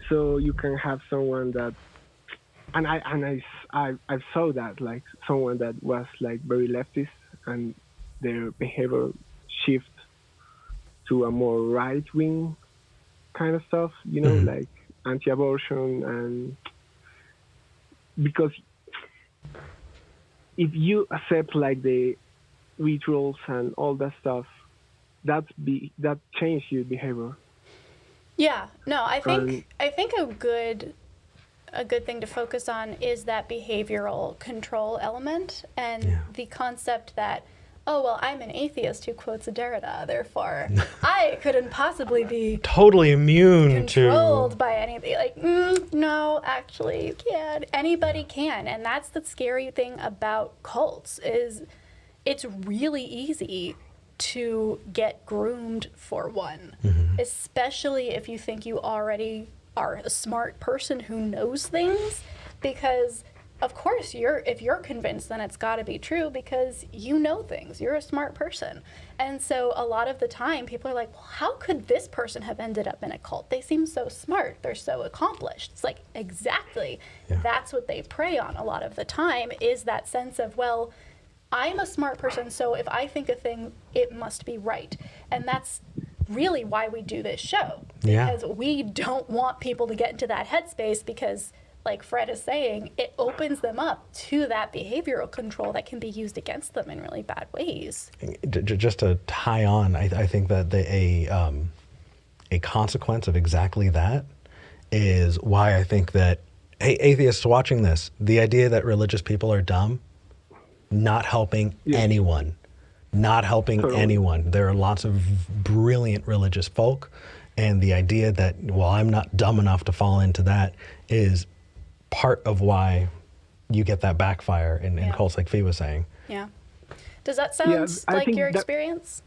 so you can have someone that, and I saw that, like, someone that was like very leftist, and their behavior shift to a more right wing kind of stuff, you know, like anti-abortion, and because if you accept like the rituals and all that stuff, that changes your behavior. Yeah, no, I think a good thing to focus on is that behavioral control element, and the concept that, oh, well, I'm an atheist who quotes a Derrida, therefore I couldn't possibly be totally immune controlled by anything. Like, no, actually, you can. Anybody can, and that's the scary thing about cults, is it's really easy to get groomed for one, especially if you think you already are a smart person who knows things, because of course if you're convinced, then it's got to be true because you know things. You're a smart person. And so a lot of the time people are like, well, how could this person have ended up in a cult? They seem so smart. They're so accomplished. It's like, exactly. Yeah. That's what they prey on a lot of the time, is that sense of, well, I'm a smart person, so if I think a thing, it must be right. And that's really why we do this show. Because we don't want people to get into that headspace, because, like Fred is saying, it opens them up to that behavioral control that can be used against them in really bad ways. Just to tie on, I think that a consequence of exactly that is why I think that, hey, atheists watching this, the idea that religious people are dumb, not helping anyone. Not helping anyone. There are lots of brilliant religious folk, and the idea that, well, I'm not dumb enough to fall into that, is part of why you get that backfire in cults, like Fee was saying. Yeah. Does that sound like your experience?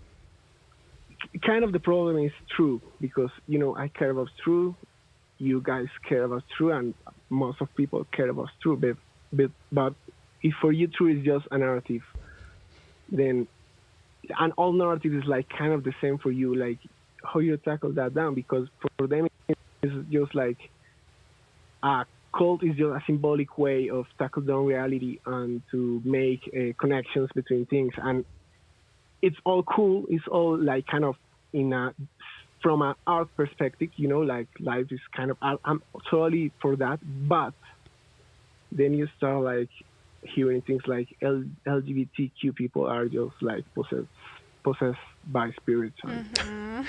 Kind of the problem is true, because, you know, I care about true, you guys care about true, and most of people care about true, but if for you true is just a narrative, then, and all narrative is like kind of the same for you, like how you tackle that down, because for them it's just like a cult is just a symbolic way of tackle down reality and to make connections between things, and it's all cool. It's all like kind of from an art perspective, you know, like life is kind of art. I'm totally for that, but then you start like hearing things like LGBTQ people are just like possessed by spirits. And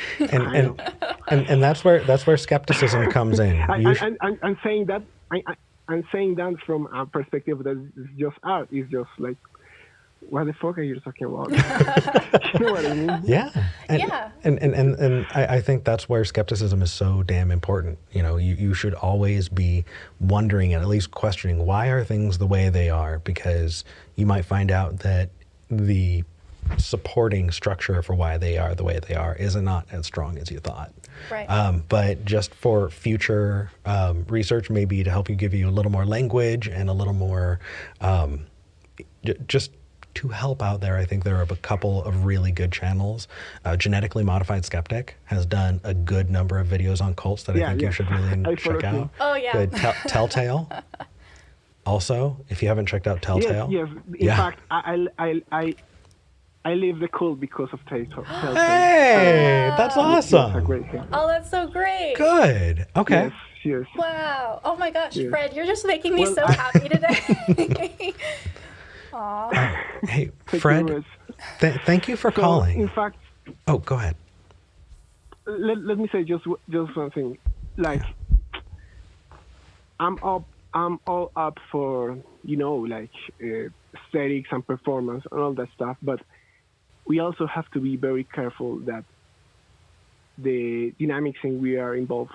that's where skepticism comes in. I'm saying that I'm saying that from a perspective that is just art. It's just like, what the fuck are you talking about? You know what I mean? Yeah. And I think that's where skepticism is so damn important. You know, you should always be wondering and at least questioning, why are things the way they are? Because you might find out that the supporting structure for why they are the way they are is not as strong as you thought. Right. But just for future research, maybe to help you, give you a little more language and a little more just to help out there, I think there are a couple of really good channels. Genetically Modified Skeptic has done a good number of videos on cults that I think you should really check out. Oh, yeah. Good. Telltale. Also, if you haven't checked out Telltale. Yes. In fact, I leave the cult because of Telltale. Hey, that's awesome. Oh, that's so great. Good. Okay. Yes. Wow. Oh my gosh, Fred, you're just making me so happy today. Aww. Hey, Fred, thank you for calling. In fact, oh, go ahead. Let me say just one thing. Like, I'm all up for, you know, like aesthetics and performance and all that stuff, but we also have to be very careful that the dynamics in we are involved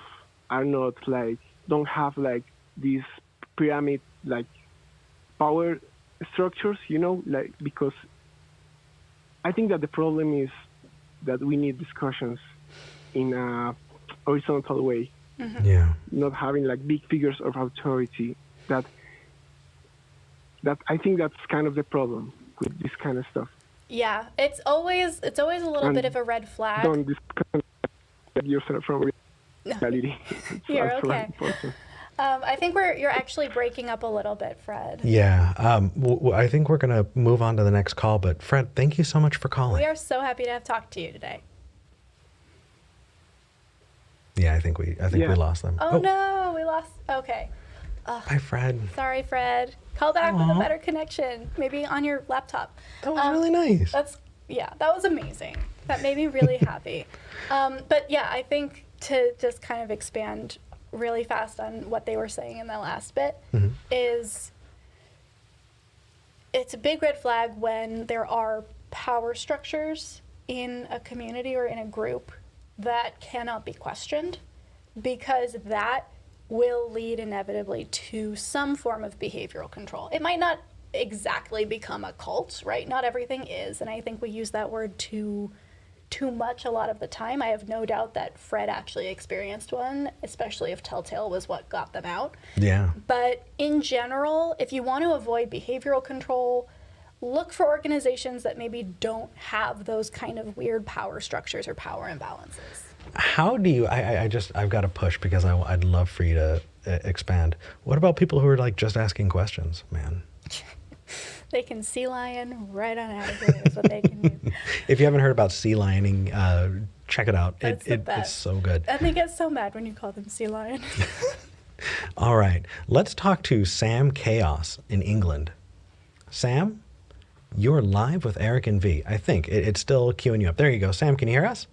are not like, don't have like these pyramid like power structures, you know, like, because I think that the problem is that we need discussions in a horizontal way. Mm-hmm. Yeah. Not having like big figures of authority. That I think that's kind of the problem with this kind of stuff. Yeah, it's always a little bit of a red flag. Don't disconnect yourself from reality. You're okay. I think you're actually breaking up a little bit, Fred. Yeah, I think we're going to move on to the next call, but Fred, thank you so much for calling. We are so happy to have talked to you today. Yeah, I think we lost them. Oh no, we lost. Okay. Hi, Fred. Sorry, Fred. Call back with a better connection, maybe on your laptop. That was really nice. That was amazing. That made me really happy. But yeah, I think to just kind of expand really fast on what they were saying in the last bit is it's a big red flag when there are power structures in a community or in a group that cannot be questioned, because that will lead inevitably to some form of behavioral control. It might not exactly become a cult, right? Not everything is, and I think we use that word too much a lot of the time. I have no doubt that Fred actually experienced one, especially if Telltale was what got them out. Yeah. But in general, if you want to avoid behavioral control, look for organizations that maybe don't have those kind of weird power structures or power imbalances. How do you, I've got to push because I'd love for you to expand. What about people who are like just asking questions, man? They can sea lion right on out of here is what they can do. If you haven't heard about sea lioning, check it out. It's so good. And they get so mad when you call them sea lion. All right, let's talk to Sam Chaos in England. Sam, you're live with Eric and V. I think it's still queuing you up. There you go. Sam, can you hear us?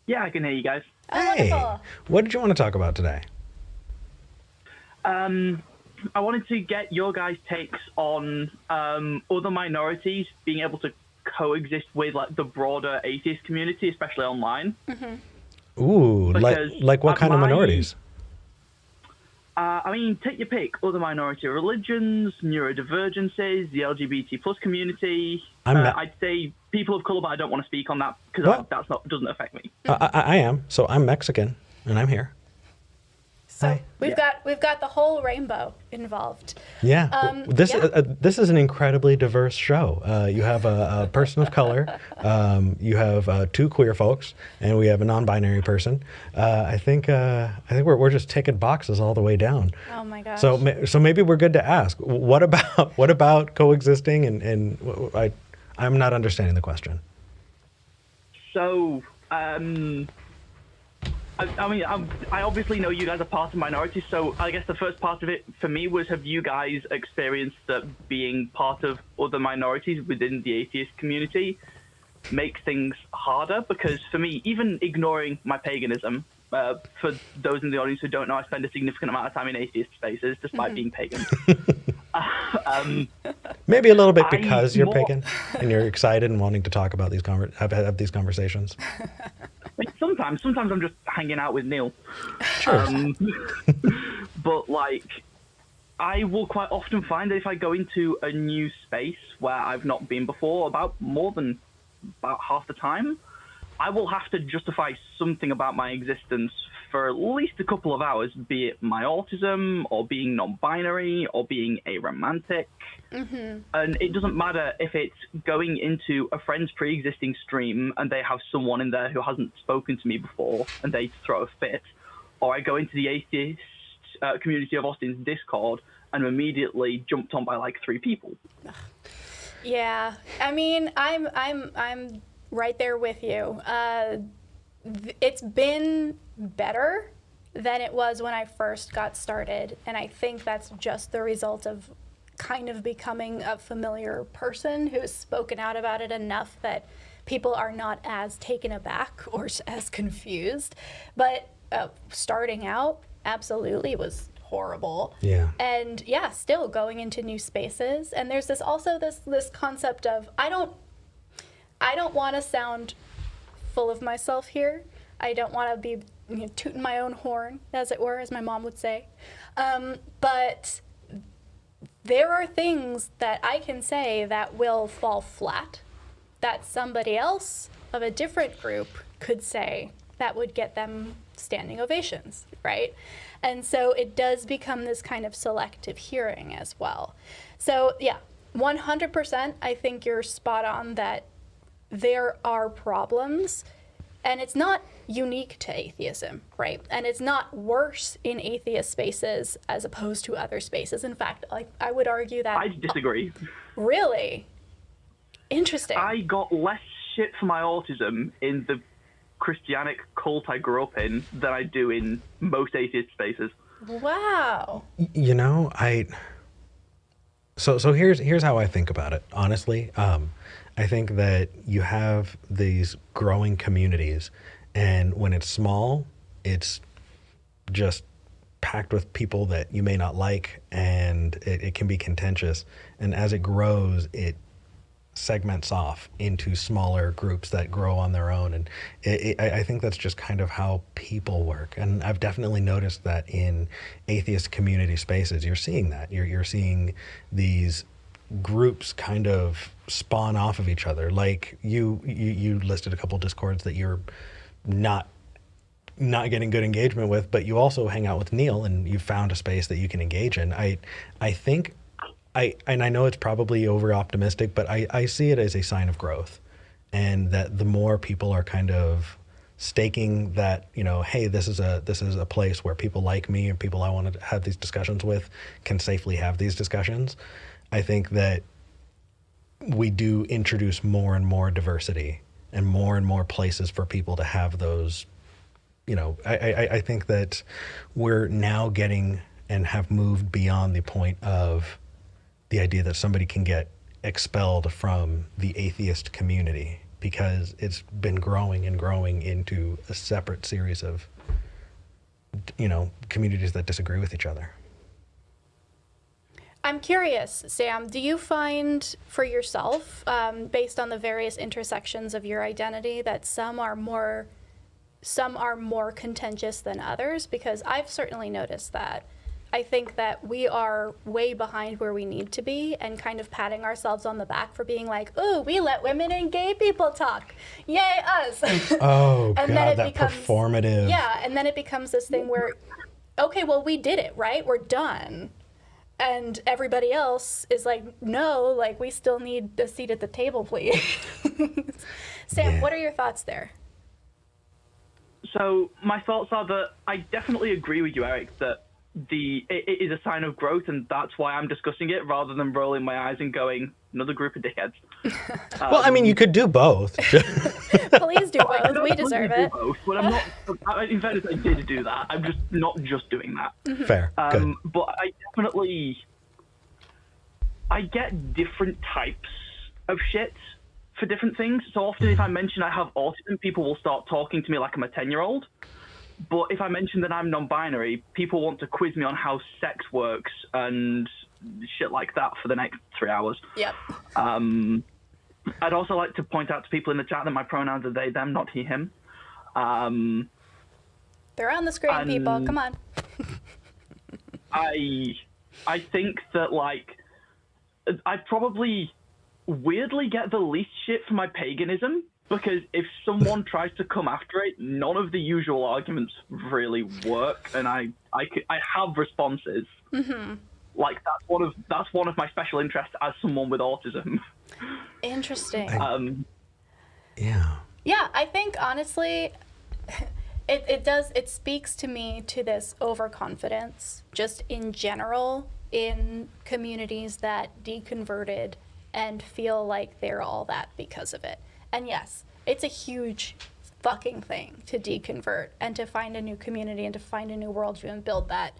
Yeah, I can hear you guys. Hey, what did you want to talk about today? I wanted to get your guys' takes on other minorities being able to coexist with like the broader atheist community, especially online. Ooh, like what kind of minorities? I mean, take your pick. Other minority religions, neurodivergences, the LGBT plus community. I'd say people of color, but I don't want to speak on that because doesn't affect me. I am. So I'm Mexican, and I'm here. So we've got the whole rainbow involved. Yeah. This is an incredibly diverse show. You have a person of color, you have two queer folks, and we have a non-binary person. I think we're just ticking boxes all the way down. Oh my gosh. So maybe we're good to ask. What about coexisting? And I'm not understanding the question. So. I obviously know you guys are part of minorities, so I guess the first part of it for me was, have you guys experienced that being part of other minorities within the atheist community makes things harder? Because for me, even ignoring my paganism, for those in the audience who don't know, I spend a significant amount of time in atheist spaces despite being pagan. Maybe a little bit because you're pagan and you're excited and wanting to talk about have these conversations. Sometimes I'm just hanging out with Neil. Sure. But like, I will quite often find that if I go into a new space where I've not been before, about half the time, I will have to justify something about my existence for at least a couple of hours, be it my autism or being non-binary or being aromantic. And it doesn't matter if it's going into a friend's pre-existing stream and they have someone in there who hasn't spoken to me before and they throw a fit, or I go into the atheist community of Austin's Discord and I'm immediately jumped on by like 3 people. Yeah, I mean, I'm right there with you. It's been better than it was when I first got started, and I think that's just the result of kind of becoming a familiar person who's spoken out about it enough that people are not as taken aback or as confused. But starting out, absolutely, was horrible. Yeah. And yeah, still going into new spaces. And there's this concept of I don't want to sound full of myself here. I don't want to be tooting my own horn, as it were, as my mom would say. But there are things that I can say that will fall flat that somebody else of a different group could say that would get them standing ovations, right? And so it does become this kind of selective hearing as well. So yeah, 100%, I think you're spot on that there are problems, and it's not unique to atheism, right? And it's not worse in atheist spaces as opposed to other spaces. In fact, I would argue that... I disagree. Really? Interesting. I got less shit for my autism in the Christianic cult I grew up in than I do in most atheist spaces. Wow. You know, So here's how I think about it. Honestly, I think that you have these growing communities, and when it's small, it's just packed with people that you may not like, and it can be contentious. And as it grows, it segments off into smaller groups that grow on their own. And I think that's just kind of how people work. And I've definitely noticed that in atheist community spaces, you're seeing that. You're seeing these groups kind of spawn off of each other. Like you listed a couple discords that you're not getting good engagement with, but you also hang out with Neil and you found a space that you can engage in. I think and I know it's probably over optimistic, but I see it as a sign of growth, and that the more people are kind of staking that, you know, hey, this is a place where people like me and people I want to have these discussions with can safely have these discussions. I think that we do introduce more and more diversity and more places for people to have those. You know, I think that we're now getting and have moved beyond the point of the idea that somebody can get expelled from the atheist community, because it's been growing and growing into a separate series of, you know, communities that disagree with each other. I'm curious, Sam, do you find for yourself, based on the various intersections of your identity, that some are more contentious than others? Because I've certainly noticed that. I think that we are way behind where we need to be, and kind of patting ourselves on the back for being like, ooh, we let women and gay people talk. Yay, us. Oh, and God, then that performative. Yeah, and then it becomes this thing where, okay, well, we did it, right? We're done. And everybody else is like, no, like, we still need a seat at the table, please. Sam, what are your thoughts there? So my thoughts are that I definitely agree with you, Eric, that it is a sign of growth, and that's why I'm discussing it rather than rolling my eyes and going, another group of dickheads. Well, I mean, you could do both. Please do both. We deserve it. Both, but I'm not. In fairness, I did do that. I'm just not just doing that. Fair. Good. But I get different types of shit for different things. So often, if I mention I have autism, people will start talking to me like I'm a 10-year-old. But if I mention that I'm non-binary, people want to quiz me on how sex works and shit like that for the next 3 hours. Yep. I'd also like to point out to people in the chat that my pronouns are they, them, not he, him. They're on the screen, people. Come on. I think that, like, I probably weirdly get the least shit for my paganism, because if someone tries to come after it, none of the usual arguments really work, and I have responses. Mm-hmm. Like, that's one of my special interests as someone with autism. Interesting. Yeah. Yeah, I think honestly, it speaks to me to this overconfidence just in general in communities that deconverted and feel like they're all that because of it. And yes, it's a huge fucking thing to deconvert and to find a new community and to find a new worldview and build that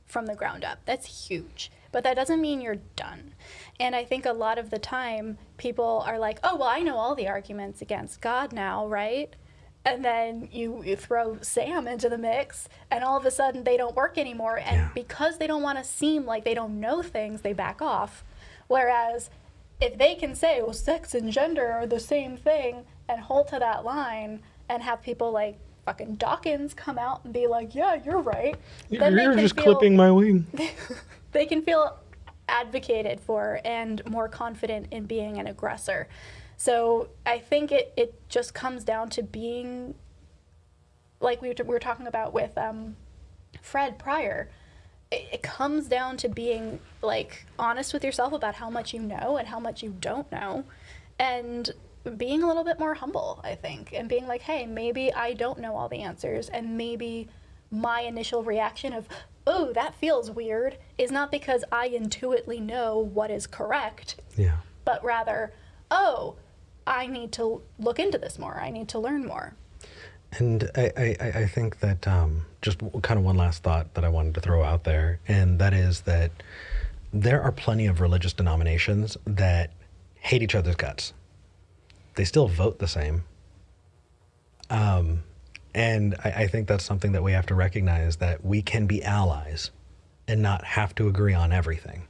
from the ground up. That's huge. But that doesn't mean you're done. And I think a lot of the time people are like, oh, well, I know all the arguments against God now, right? And then you throw Sam into the mix and all of a sudden they don't work anymore. And because they don't want to seem like they don't know things, they back off. Whereas if they can say, well, sex and gender are the same thing, and hold to that line and have people like fucking Dawkins come out and be like, yeah, you're right. Then you're just clipping my wing. They can feel advocated for and more confident in being an aggressor. So I think it just comes down to being, like we were talking about with Fred prior, it comes down to being like honest with yourself about how much you know and how much you don't know, and being a little bit more humble, I think, and being like, hey, maybe I don't know all the answers, and maybe my initial reaction of, oh, that feels weird, is not because I intuitively know what is correct, but rather, oh, I need to look into this more, I need to learn more. And I think that just kind of one last thought that I wanted to throw out there, and that is that there are plenty of religious denominations that hate each other's guts. They still vote the same. And I think that's something that we have to recognize, that we can be allies and not have to agree on everything.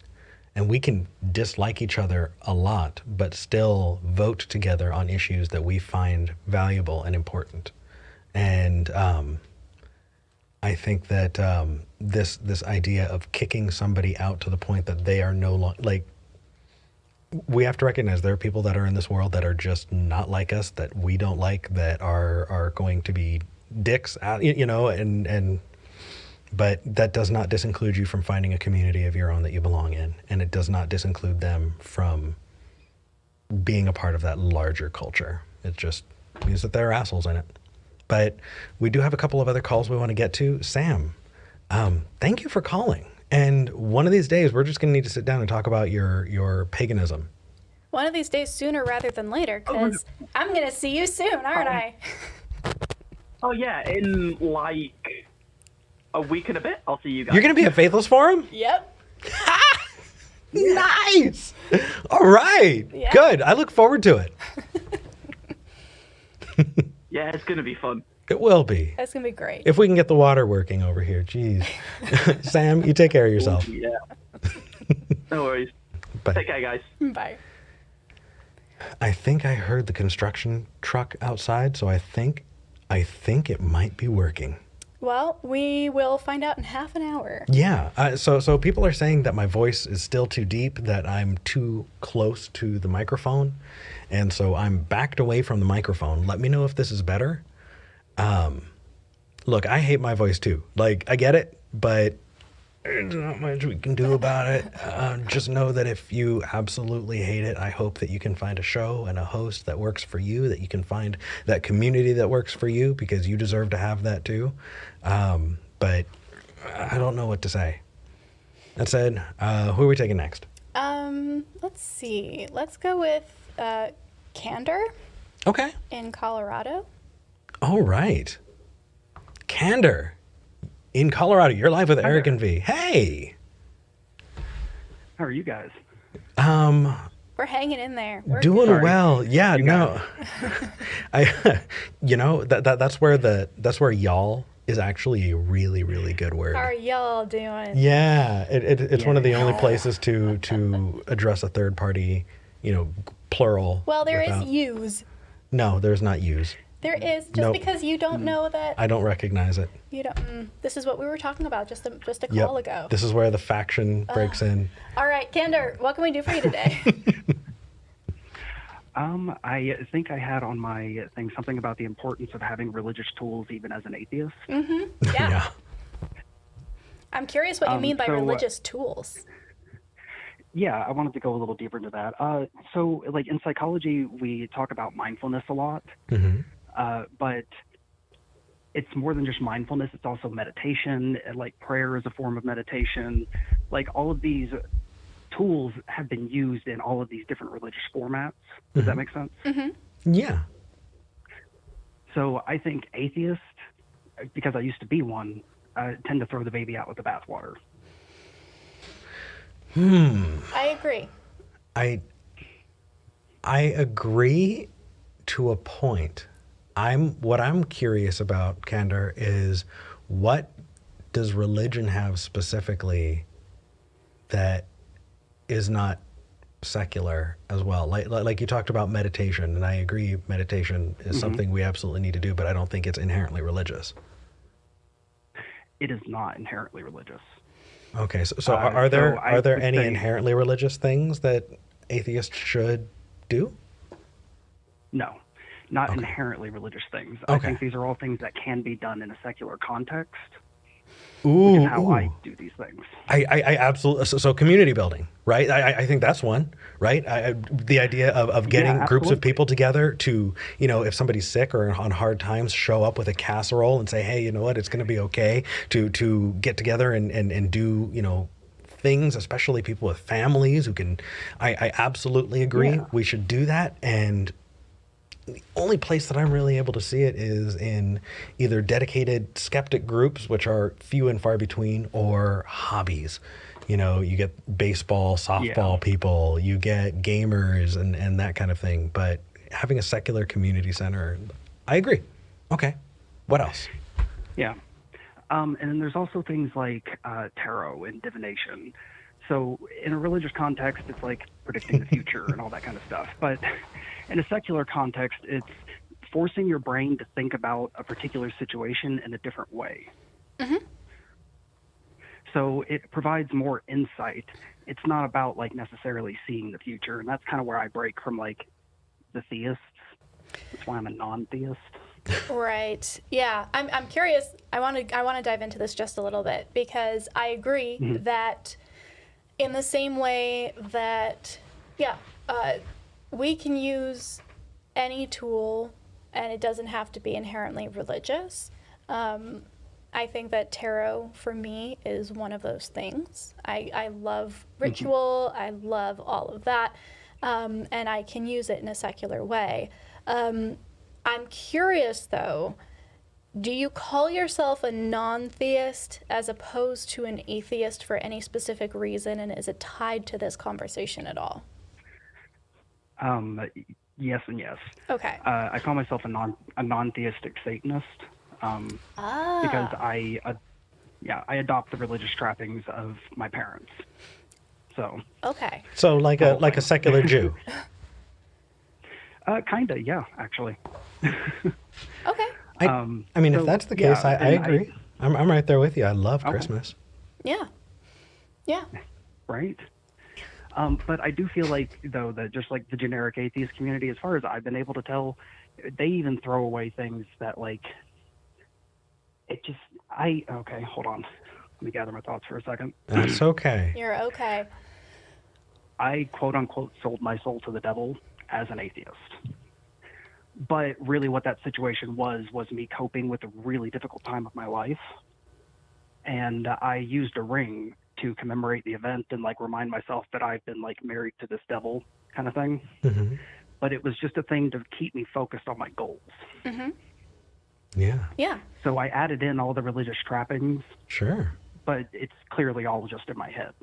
And we can dislike each other a lot, but still vote together on issues that we find valuable and important. And I think that this idea of kicking somebody out to the point that they are no longer, like, we have to recognize there are people that are in this world that are just not like us, that we don't like, that are going to be dicks, but that does not disinclude you from finding a community of your own that you belong in. And it does not disinclude them from being a part of that larger culture. It just means that there are assholes in it. But we do have a couple of other calls we want to get to. Sam, thank you for calling. And one of these days, we're just going to need to sit down and talk about your paganism. One of these days, sooner rather than later, because I'm going to see you soon, aren't I? Oh, yeah, in like a week and a bit, I'll see you guys. You're going to be at Faithless Forum? Yep. Nice. All right. Yeah. Good. I look forward to it. Yeah, it's going to be fun. It will be. That's going to be great. If we can get the water working over here. Jeez. Sam, you take care of yourself. Yeah. No worries. Bye. Take care, guys. Bye. I think I heard the construction truck outside, so I think it might be working. Well, we will find out in half an hour. Yeah. So people are saying that my voice is still too deep, that I'm too close to the microphone. And so I'm backed away from the microphone. Let me know if this is better. Look, I hate my voice too. Like, I get it, but there's not much we can do about it. Just know that if you absolutely hate it, I hope that you can find a show and a host that works for you, that you can find that community that works for you, because you deserve to have that too. But I don't know what to say. That said, who are we taking next? Let's see. Let's go with Candor Okay. in Colorado. All right. Candor in Colorado. You're live with Eric and V. Hey. How are you guys? We're hanging in there. We're Doing good. well. Yeah, no. That's where y'all is actually a really, really good word. How are y'all doing? Yeah, it's one of the only places to address a third party, plural. Well, there is without- yous. No, there's not yous. There is, just Nope. because you don't know that. I don't recognize it. You don't. This is what we were talking about just a Yep. call ago. This is where the faction breaks in. All right, Candor, what can we do for you today? I think I had on my thing something about the importance of having religious tools even as an atheist. Yeah. Yeah. I'm curious what you mean by so, religious tools. Yeah, I wanted to go a little deeper into that. So, like in psychology, we talk about mindfulness a lot, but it's more than just mindfulness. It's also meditation. Like prayer is a form of meditation. Like all of these tools have been used in all of these different religious formats. Does that make sense? Yeah. So I think atheists, because I used to be one, tend to throw the baby out with the bathwater. I agree. I agree to a point. What I'm curious about, Candor, is what does religion have specifically that is not secular as well? Like you talked about meditation, and I agree meditation is something we absolutely need to do, but I don't think it's inherently religious. It is not inherently religious. Okay, so are there would any say- inherently religious things that atheists should do? No, not inherently religious things. I think these are all things that can be done in a secular context. Which is how I do these things. I absolutely, so community building, right? I think that's one, right? The idea of getting groups of people together to, if somebody's sick or on hard times, show up with a casserole and say, hey, you know what, it's going to be okay to get together and do, things, especially people with families who can, I absolutely agree. Yeah. We should do that. And the only place that I'm really able to see it is in either dedicated skeptic groups, which are few and far between, or hobbies. You know, you get baseball, softball people, you get gamers and that kind of thing. But having a secular community center, I agree. Okay. What else? Yeah. And then there's also things like tarot and divination. So in a religious context, it's like predicting the future and all that kind of stuff. But in a secular context, it's forcing your brain to think about a particular situation in a different way. Mm-hmm. So it provides more insight. It's not about like necessarily seeing the future. And that's kind of where I break from like the theists. That's why I'm a non-theist. Right. Yeah. I'm curious. I want to dive into this just a little bit, because I agree that in the same way that, we can use any tool and it doesn't have to be inherently religious. I think that tarot for me is one of those things. I love ritual. I love all of that. And I can use it in a secular way. I'm curious, though, do you call yourself a non-theist as opposed to an atheist for any specific reason, and is it tied to this conversation at all? Yes and yes. Okay. I call myself a non-theistic Satanist because I adopt the religious trappings of my parents. So. Okay. So like a secular Jew. Kinda, yeah, actually. Okay. I mean, if that's the case, I agree. I'm right there with you. I love Christmas. Yeah. Yeah. Right. But I do feel like, though, that just like the generic atheist community, as far as I've been able to tell, they even throw away things that like, okay, hold on. Let me gather my thoughts for a second. That's okay. You're okay. I quote unquote sold my soul to the devil as an atheist. But really what that situation was me coping with a really difficult time of my life. And I used a ring to commemorate the event and like remind myself that I've been like married to this devil kind of thing. Mm-hmm. But it was just a thing to keep me focused on my goals. Mm-hmm. Yeah. Yeah. So I added in all the religious trappings. Sure. But it's clearly all just in my head.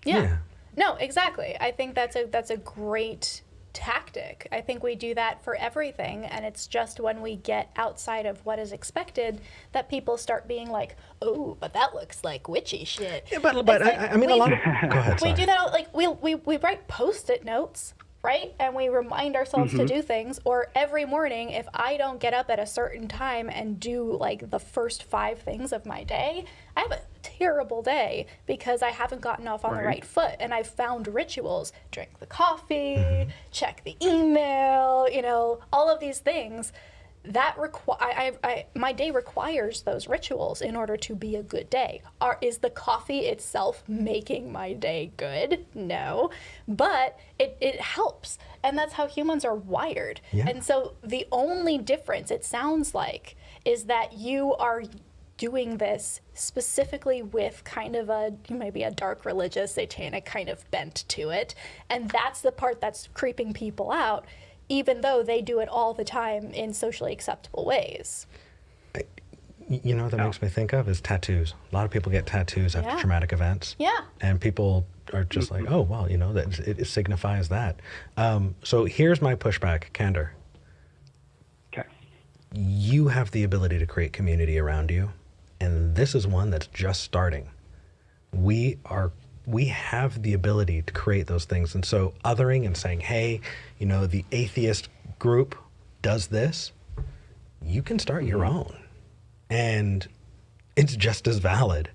Yeah. No, exactly. I think that's a great tactic. I think we do that for everything, and it's just when we get outside of what is expected that people start being like, "Oh, but that looks like witchy shit." Yeah, but like, I mean, a lot of... Go ahead, we do that, like, we write Post-it notes, right? And we remind ourselves to do things, or every morning, if I don't get up at a certain time and do, like, the first 5 things of my day, I have a terrible day because I haven't gotten off on the right foot, and I've found rituals. Drink the coffee, check the email, all of these things. That my day requires those rituals in order to be a good day. Is the coffee itself making my day good? No, but it helps, and that's how humans are wired. Yeah. And so the only difference, it sounds like, is that you are doing this specifically with kind of maybe a dark religious satanic kind of bent to it, and that's the part that's creeping people out, even though they do it all the time in socially acceptable ways. You know what that makes me think of is tattoos. A lot of people get tattoos after traumatic events. Yeah. And people are just like, oh, well, that it signifies that. So here's my pushback, Candor. Okay. You have the ability to create community around you, and this is one that's just starting. We have the ability to create those things. And so othering and saying, hey, the atheist group does this, you can start your own. And it's just as valid.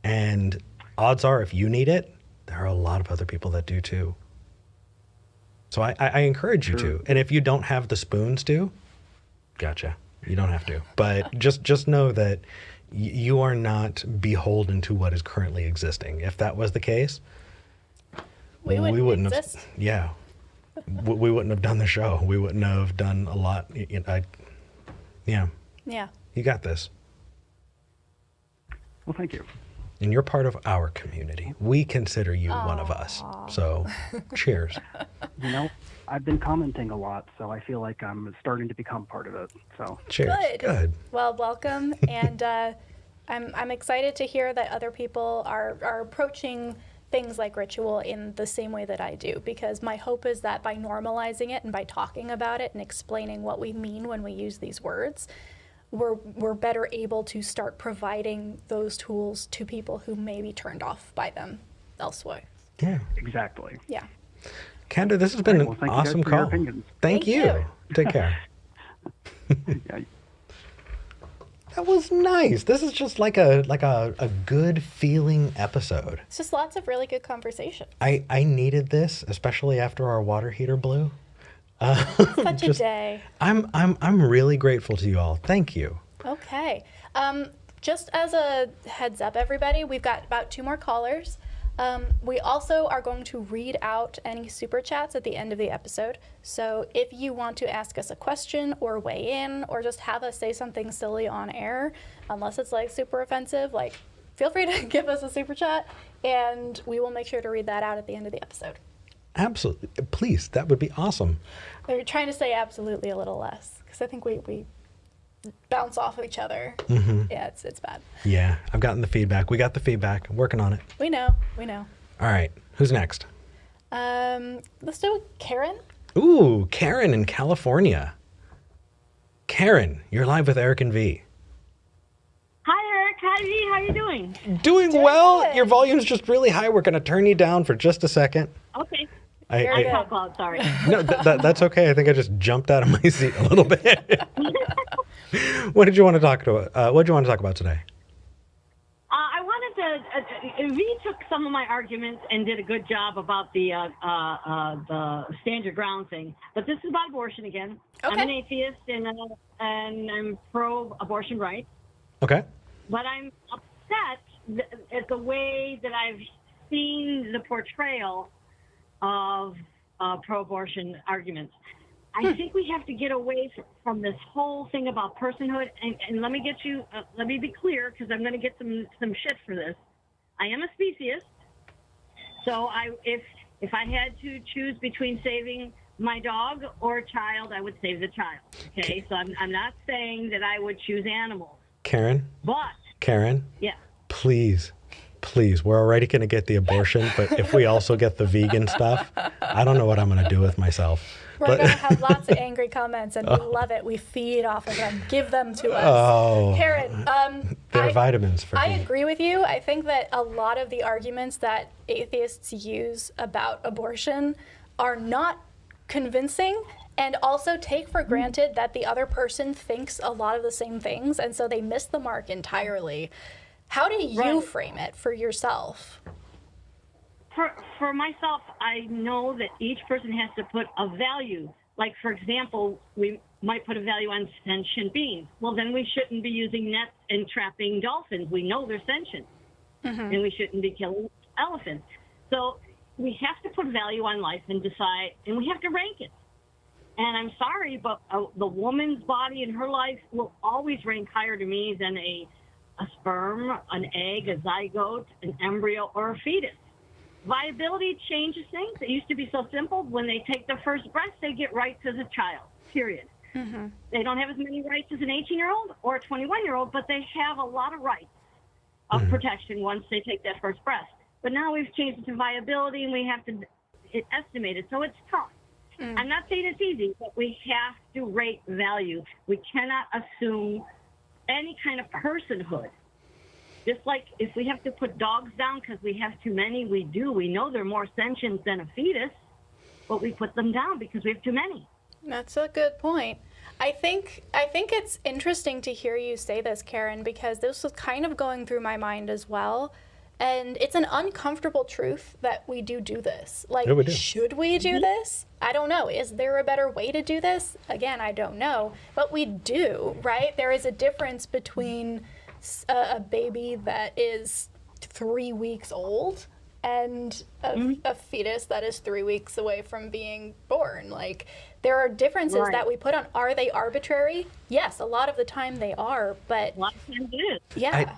And odds are, if you need it, there are a lot of other people that do too. So I encourage you to. And if you don't have the spoons to, gotcha. You don't have to. But just know that you are not beholden to what is currently existing. If that was the case, we wouldn't exist. We wouldn't have done the show. We wouldn't have done a lot. Yeah. You got this. Well, thank you. And you're part of our community. We consider you one of us. So, cheers. You know, I've been commenting a lot, so I feel like I'm starting to become part of it. So cheers. Good. Well, welcome, and I'm excited to hear that other people are approaching things like ritual in the same way that I do, because my hope is that by normalizing it and by talking about it and explaining what we mean when we use these words, we're better able to start providing those tools to people who may be turned off by them elsewhere. Yeah. Exactly. Yeah. Candor, this has been an awesome call. Thank you. Take care. Yeah. That was nice. This is just like a good feeling episode. It's just lots of really good conversation. I needed this, especially after our water heater blew. Such a day. I'm really grateful to you all. Thank you. Okay. Just as a heads up, everybody, we've got about 2 more callers. We also are going to read out any super chats at the end of the episode. So if you want to ask us a question or weigh in or just have us say something silly on air, unless it's like super offensive, like feel free to give us a super chat and we will make sure to read that out at the end of the episode. Absolutely. Please, that would be awesome. We're trying to say absolutely a little less because I think we bounce off of each other. Yeah, it's bad. Yeah, I've gotten the feedback. We got the feedback. I'm working on it. We know. All right, who's next? Let's do Karen. Ooh, Karen in California. Karen, you're live with Eric and V. Hi, Eric. Hi, V. How you doing? Doing well. Good. Your volume's just really high. We're going to turn you down for just a second. Okay. Very talk loud, sorry. No, that's okay. I think I just jumped out of my seat a little bit. What did you want to talk about? What did you want to talk about today? I wanted to. V took some of my arguments and did a good job about the stand your ground thing. But this is about abortion again. Okay. I'm an atheist and I'm pro-abortion rights. Okay. But I'm upset at the way that I've seen the portrayal of pro-abortion arguments. I think we have to get away from this whole thing about personhood. And let me let me be clear, because I'm going to get some shit for this. I am a speciesist, so if I had to choose between saving my dog or a child, I would save the child. Okay, so I'm not saying that I would choose animals. Karen. But yeah. Please, we're already going to get the abortion, but if we also get the vegan stuff, I don't know what I'm going to do with myself. We're going to have lots of angry comments, and we love it. We feed off of them. Give them to us. Oh, Karen, they're vitamins for me. I agree with you. I think that a lot of the arguments that atheists use about abortion are not convincing, and also take for granted that the other person thinks a lot of the same things, and so they miss the mark entirely. How do you frame it for yourself? For myself, I know that each person has to put a value. Like, for example, we might put a value on sentient beings. Well, then we shouldn't be using nets and trapping dolphins. We know they're sentient. And we shouldn't be killing elephants. So we have to put value on life and decide, and we have to rank it. And I'm sorry, but the woman's body and her life will always rank higher to me than a sperm, an egg, a zygote, an embryo, or a fetus. Viability changes things. It used to be so simple. When they take their first breath, they get rights as a child, period. They don't have as many rights as an 18-year-old or a 21-year-old, but they have a lot of rights of protection once they take that first breath. But now we've changed it to viability, and we have to estimate it. So it's tough. I'm not saying it's easy, but we have to rate value. We cannot assume any kind of personhood. Just like if we have to put dogs down because we have too many, we do. We know they're more sentient than a fetus, but we put them down because we have too many. That's a good point. I think it's interesting to hear you say this, Karen, because this was kind of going through my mind as well. And it's an uncomfortable truth that we do this. Like, should we do this? I don't know. Is there a better way to do this? Again, I don't know. But we do, right? There is a difference between a baby that is 3 weeks old and a fetus that is 3 weeks away from being born. Like, there are differences that we put on. Are they arbitrary? Yes, a lot of the time they are, but... A lot of times it is. Yeah.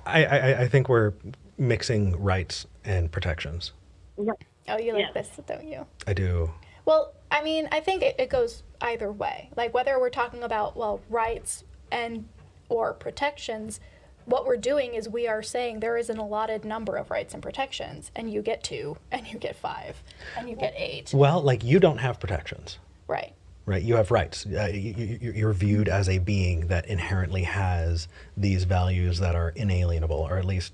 I think we're mixing rights and protections. Right. Oh, you like this, don't you? I do. Well, I mean, I think it goes either way. Like whether we're talking about, well, rights and or protections, what we're doing is we are saying there is an allotted number of rights and protections, and you get 2, and you get 5, and you get 8. Well, like you don't have protections. Right. Right, you have rights. You're viewed as a being that inherently has these values that are inalienable, or at least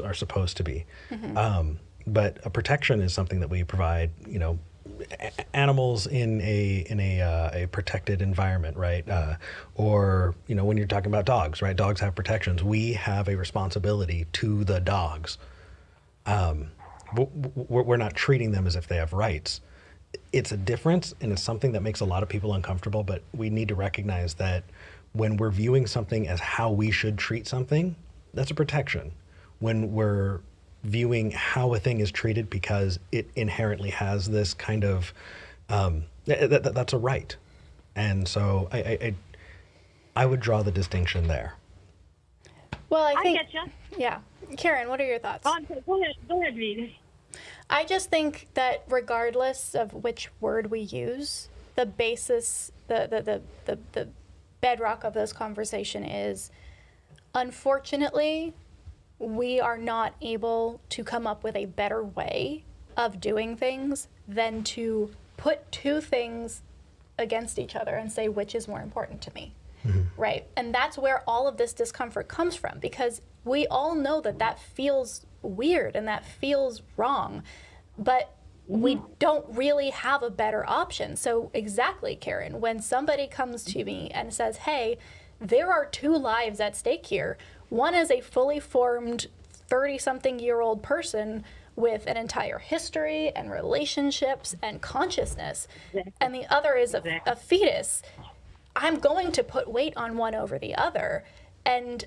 are supposed to be. But a protection is something that we provide, you know, animals in a protected environment, right? Or, you know, when you're talking about dogs, right? Dogs have protections. We have a responsibility to the dogs. We're not treating them as if they have rights. It's a difference, and it's something that makes a lot of people uncomfortable, but we need to recognize that when we're viewing something as how we should treat something, that's a protection. When we're viewing how a thing is treated because it inherently has this kind of, that's a right. And so I would draw the distinction there. Well, I think, get you. Yeah. Karen, what are your thoughts? Go ahead, Reed. I just think that regardless of which word we use, the basis, the bedrock of this conversation is, unfortunately, we are not able to come up with a better way of doing things than to put 2 things against each other and say, which is more important to me, right? And that's where all of this discomfort comes from, because we all know that that feels weird and that feels wrong, but we don't really have a better option. So exactly, Karen, when somebody comes to me and says, hey, there are 2 lives at stake here. One is a fully formed 30-something-year-old person with an entire history and relationships and consciousness, and the other is a fetus. I'm going to put weight on one over the other. And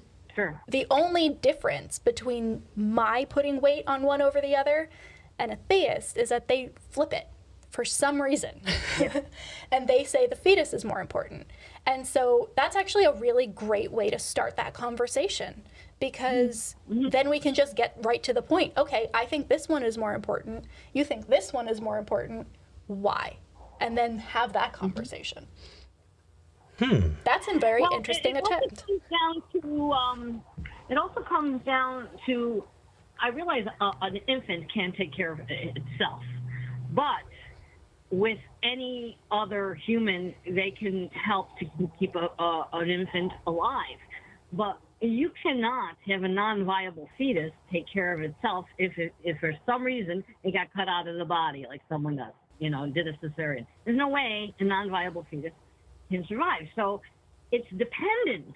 the only difference between my putting weight on one over the other and a theist is that they flip it for some reason. And they say the fetus is more important. And so that's actually a really great way to start that conversation, because then we can just get right to the point. Okay, I think this one is more important. You think this one is more important. Why? And then have that conversation. That's a very interesting attempt. It also comes down to, I realize an infant can't take care of itself, but with any other human, they can help to keep an infant alive. But you cannot have a non-viable fetus take care of itself if for some reason it got cut out of the body, like someone does, you know, did a cesarean. There's no way a non-viable fetus can survive. So it's dependent.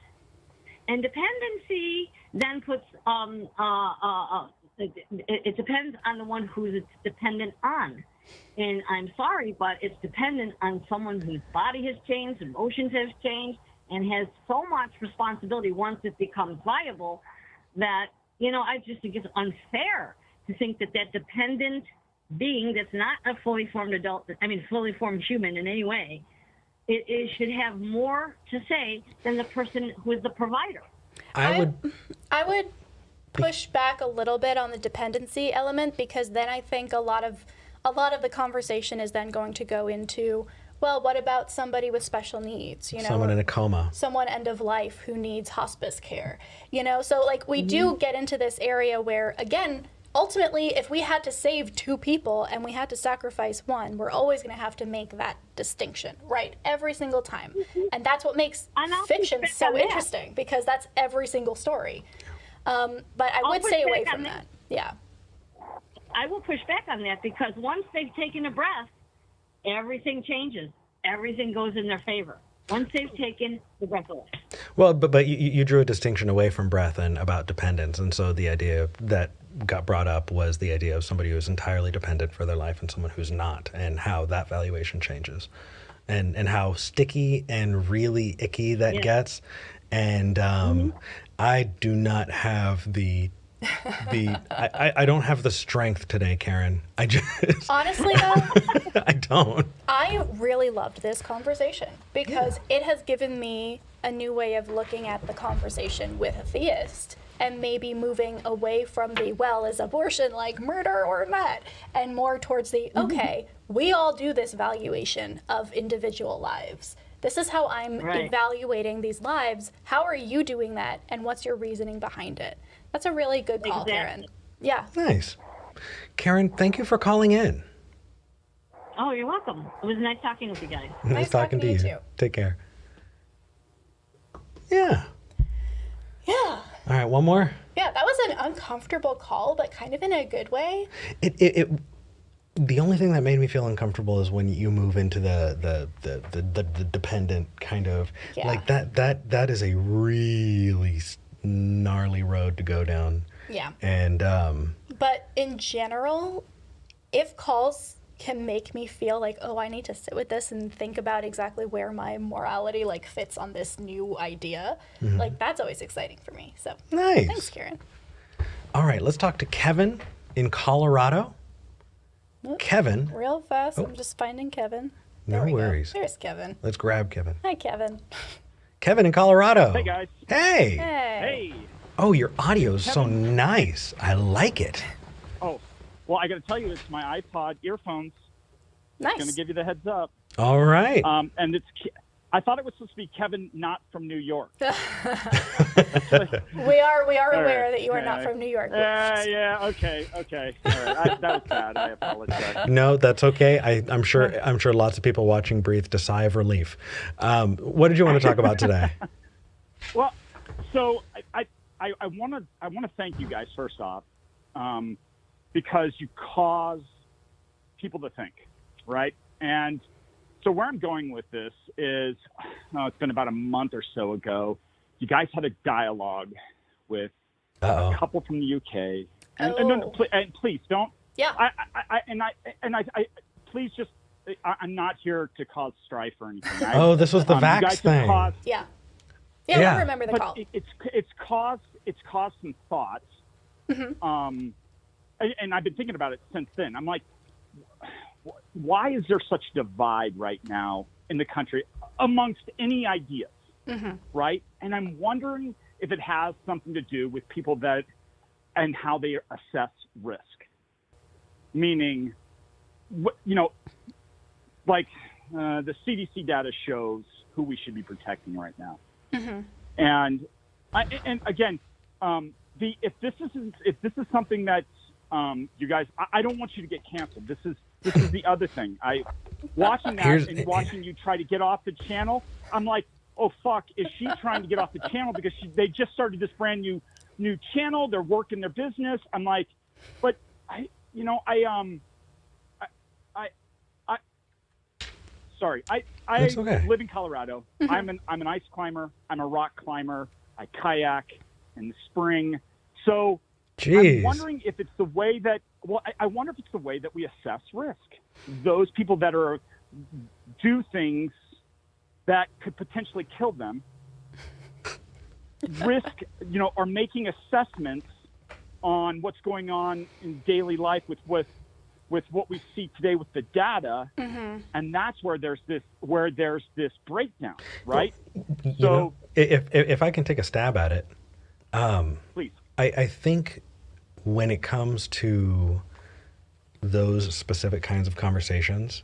And dependency then puts, it depends on the one who's it's dependent on. And I'm sorry, but it's dependent on someone whose body has changed, emotions have changed, and has so much responsibility once it becomes viable that, you know, I just think it's unfair to think that that dependent being that's not a fully formed adult, fully formed human in any way, it should have more to say than the person who is the provider. I would push back a little bit on the dependency element, because then I think a lot of the conversation is then going to go into, well, what about somebody with special needs? You know, someone in a coma, someone end of life who needs hospice care. You know, so like we do get into this area where, again, ultimately, if we had to save 2 people and we had to sacrifice one, we're always going to have to make that distinction, right? Every single time. And that's what makes fiction so interesting, because that's every single story. But I would stay away from that. Yeah. I will push back on that, because once they've taken a breath, everything changes. Everything goes in their favor. Once they've taken the breath away. Well, but you drew a distinction away from breath and about dependence. And so the idea that got brought up was the idea of somebody who's entirely dependent for their life and someone who's not, and how that valuation changes, and how sticky and really icky that gets. And I do not have I don't have the strength today, Karen. I just honestly though, I don't. I really loved this conversation, because it has given me a new way of looking at the conversation with a theist, and maybe moving away from the, well, is abortion like murder or not, and more towards the, okay, we all do this valuation of individual lives. This is how I'm evaluating these lives. How are you doing that? And what's your reasoning behind it? That's a really good call, Karen. Yeah. Nice. Karen, thank you for calling in. Oh, you're welcome. It was nice talking with you guys. Nice talking to you. Too. Take care. Yeah. Yeah. All right, one more. Yeah, that was an uncomfortable call, but kind of in a good way. The only thing that made me feel uncomfortable is when you move into the dependent kind of like that is a really gnarly road to go down. Yeah. And but in general, if calls can make me feel like, oh, I need to sit with this and think about exactly where my morality like fits on this new idea, like that's always exciting for me. So nice. Thanks, Karen. All right, let's talk to Kevin in Colorado. Kevin. Real fast. I'm just finding Kevin. No worries. There's Kevin. Let's grab Kevin. Hi, Kevin. Kevin in Colorado. Hey, guys. Hey. Hey. Oh, your audio is so nice. I like it. Oh, well, I got to tell you, it's my iPod earphones. Nice. Going to give you the heads up. All right. And I thought it was supposed to be Kevin, not from New York. We are aware that you are not from New York. Yeah. Okay. All right. That was bad. I apologize. No, that's okay. I'm sure lots of people watching breathed a sigh of relief. What did you want to talk about today? Well, so I want to thank you guys first off, because you cause people to think, right? And so where I'm going with this is, it's been about a month or so ago. You guys had a dialogue with a couple from the UK, and please don't. Yeah. Please just. I'm not here to cause strife or anything. This was the vax thing. Yeah, I remember the call. It's caused some thoughts. And I've been thinking about it since then. I'm like, why is there such divide right now in the country amongst any ideas, right? And I'm wondering if it has something to do with people and how they assess risk. Meaning, like the CDC data shows who we should be protecting right now. And again, if this is something that you guys, I don't want you to get canceled. This is the other thing. Watching that and watching you try to get off the channel, I'm like, oh fuck, is she trying to get off the channel because they just started this brand new channel? They're working their business. I'm like, but I live in Colorado. I'm an ice climber. I'm a rock climber. I kayak in the spring. So I'm wondering if it's the way that, I wonder if it's the way that we assess risk. Those people that do things that could potentially kill them, are making assessments on what's going on in daily life with what we see today with the data, and that's where there's this breakdown, right? So if I can take a stab at it, please. I think when it comes to those specific kinds of conversations,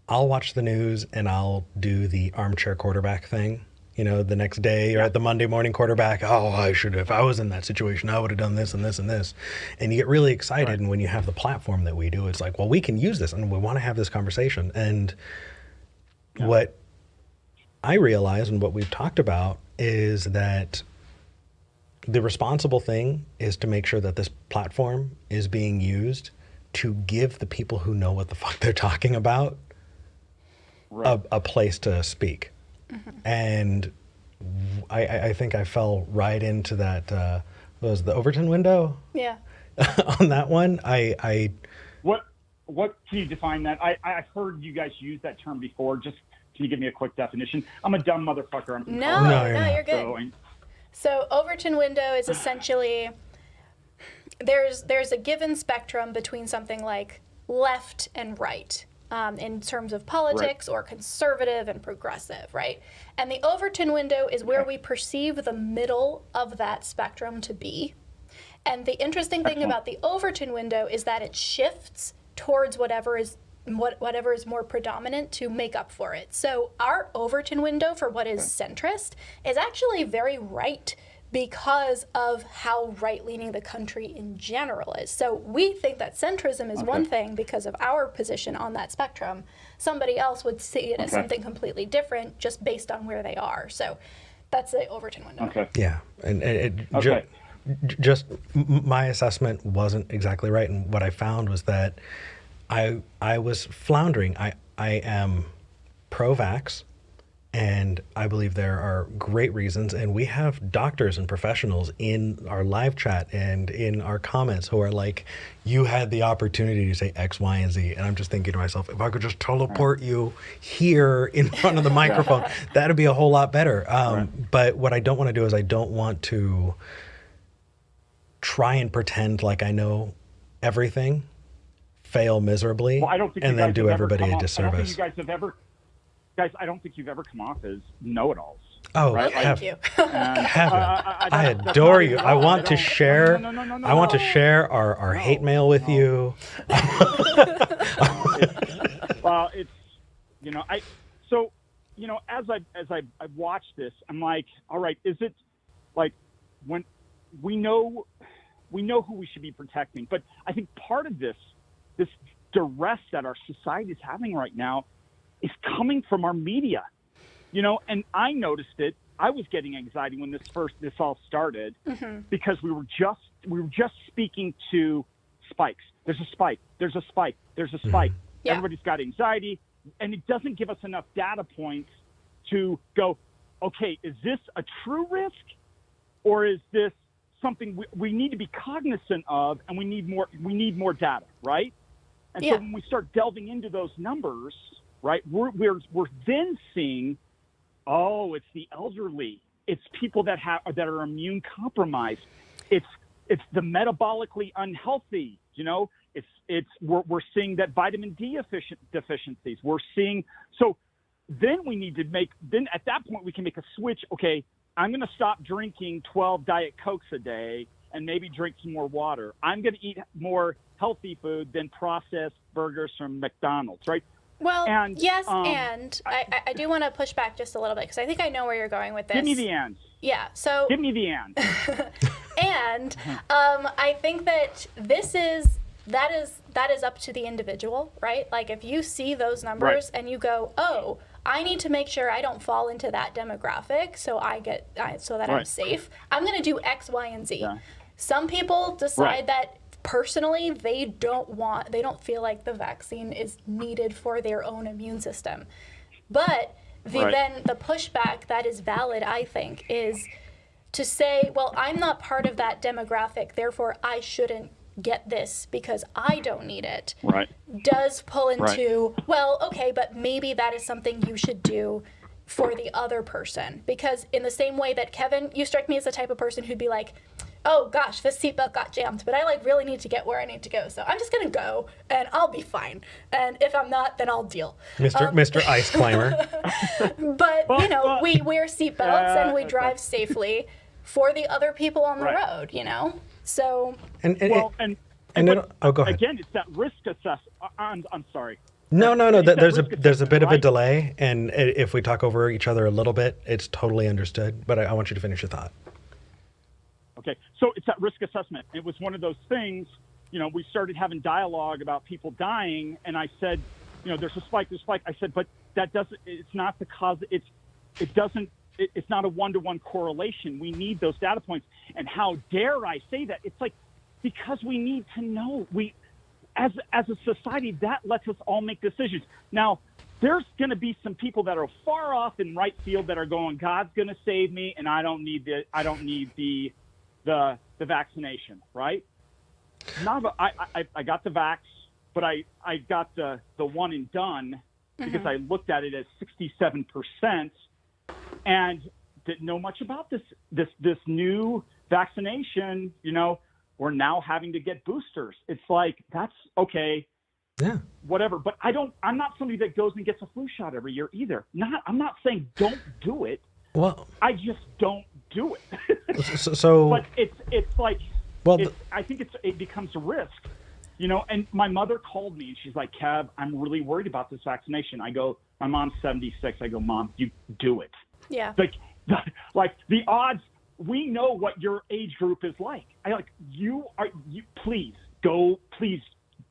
I'll watch the news and I'll do the armchair quarterback thing. The next day or at the Monday morning quarterback, if I was in that situation, I would have done this and this and this. And you get really excited. Right. And when you have the platform that we do, it's like, well, we can use this and we want to have this conversation. And what I realize and what we've talked about is that the responsible thing is to make sure that this platform is being used to give the people who know what the fuck they're talking about a place to speak. And I think I fell right into that, was the Overton window? Yeah. On that one, What can you define that? I've heard you guys use that term before. Just can you give me a quick definition? I'm a dumb motherfucker. No, you're good. So Overton window is essentially, there's a given spectrum between something like left and right. in terms of politics or conservative and progressive, right? And the Overton window is where we perceive the middle of that spectrum to be. And the interesting thing about the Overton window is that it shifts towards whatever is more predominant to make up for it. So our Overton window for what is centrist is actually very right because of how right-leaning the country in general is. So we think that centrism is one thing because of our position on that spectrum. Somebody else would see it as something completely different just based on where they are. So that's the Overton window. Yeah, and just my assessment wasn't exactly right, and what I found was that I was floundering. I am pro-vax, and I believe there are great reasons, and we have doctors and professionals in our live chat and in our comments who are like, you had the opportunity to say X, Y, and Z, and I'm just thinking to myself, if I could just teleport you here in front of the microphone, that'd be a whole lot better. But what I don't want to do is I don't want to try and pretend like I know everything, fail miserably, and then do everybody a disservice. I don't think you've ever come off as know-it-alls. Oh, right? Thank you. I adore you. I want to share. I want to share our hate mail with you. Well, it's as I watch this, I'm like, all right, is it like when we know who we should be protecting, but I think part of this duress that our society is having right now is coming from our media, and I noticed it. I was getting anxiety when this all started because we were just speaking to spikes. There's a spike. There's a spike. There's a spike. Yeah. Everybody's got anxiety, and it doesn't give us enough data points to go, okay, is this a true risk, or is this something we need to be cognizant of, and we need more data, right? And so when we start delving into those numbers, right, we're then seeing, oh, it's the elderly, it's people that are immune compromised, it's the metabolically unhealthy, we're seeing that vitamin D deficiencies. We're seeing, so then we need to then at that point we can make a switch. Okay, I'm going to stop drinking 12 Diet Cokes a day and maybe drink some more water. I'm going to eat more healthy food than processed burgers from McDonald's, right? Well, and I do want to push back just a little bit because I think I know where you're going with this. Give me the and. Yeah, so. Give me the and. And I think that that is up to the individual, right? Like if you see those numbers and you go, oh, I need to make sure I don't fall into that demographic so that I'm safe. I'm going to do X, Y, and Z. Yeah. Some people decide that personally they don't feel like the vaccine is needed for their own immune system. But then the pushback that is valid, I think, is to say, well, I'm not part of that demographic, therefore I shouldn't get this because I don't need it. Right. Does pull into, well, okay, but maybe that is something you should do for the other person. Because in the same way that Kevin, you strike me as the type of person who'd be like, oh gosh, this seatbelt got jammed, but I really need to get where I need to go. So I'm just gonna go and I'll be fine. And if I'm not, then I'll deal. Mr. Ice Climber. But we wear seatbelts and we drive safely for the other people on the road, So go ahead. Again, it's that risk assessment. I'm sorry. No. There's a bit of a delay, and if we talk over each other a little bit, it's totally understood. But I want you to finish your thought. Okay, so it's that risk assessment. It was one of those things. We started having dialogue about people dying, and I said, there's a spike. I said, but that doesn't. It's not the cause. It's not a one-to-one correlation. We need those data points. And how dare I say that? It's like, because we need to know. As a society, that lets us all make decisions. Now, there's going to be some people that are far off in right field that are going, God's going to save me, and I don't need the vaccination, right? I got the vax, but I got the one and done because I looked at it as 67%. And didn't know much about this new vaccination. We're now having to get boosters. It's like, that's okay. Yeah. Whatever. But I'm not somebody that goes and gets a flu shot every year either. I'm not saying don't do it. Well, I just don't do it. so but it's like, well, I think it becomes a risk, you know. And my mother called me and she's like, Kev, I'm really worried about this vaccination. I go, my mom's 76. I go, Mom, you do it. Yeah. Like the odds, we know what your age group is like. Please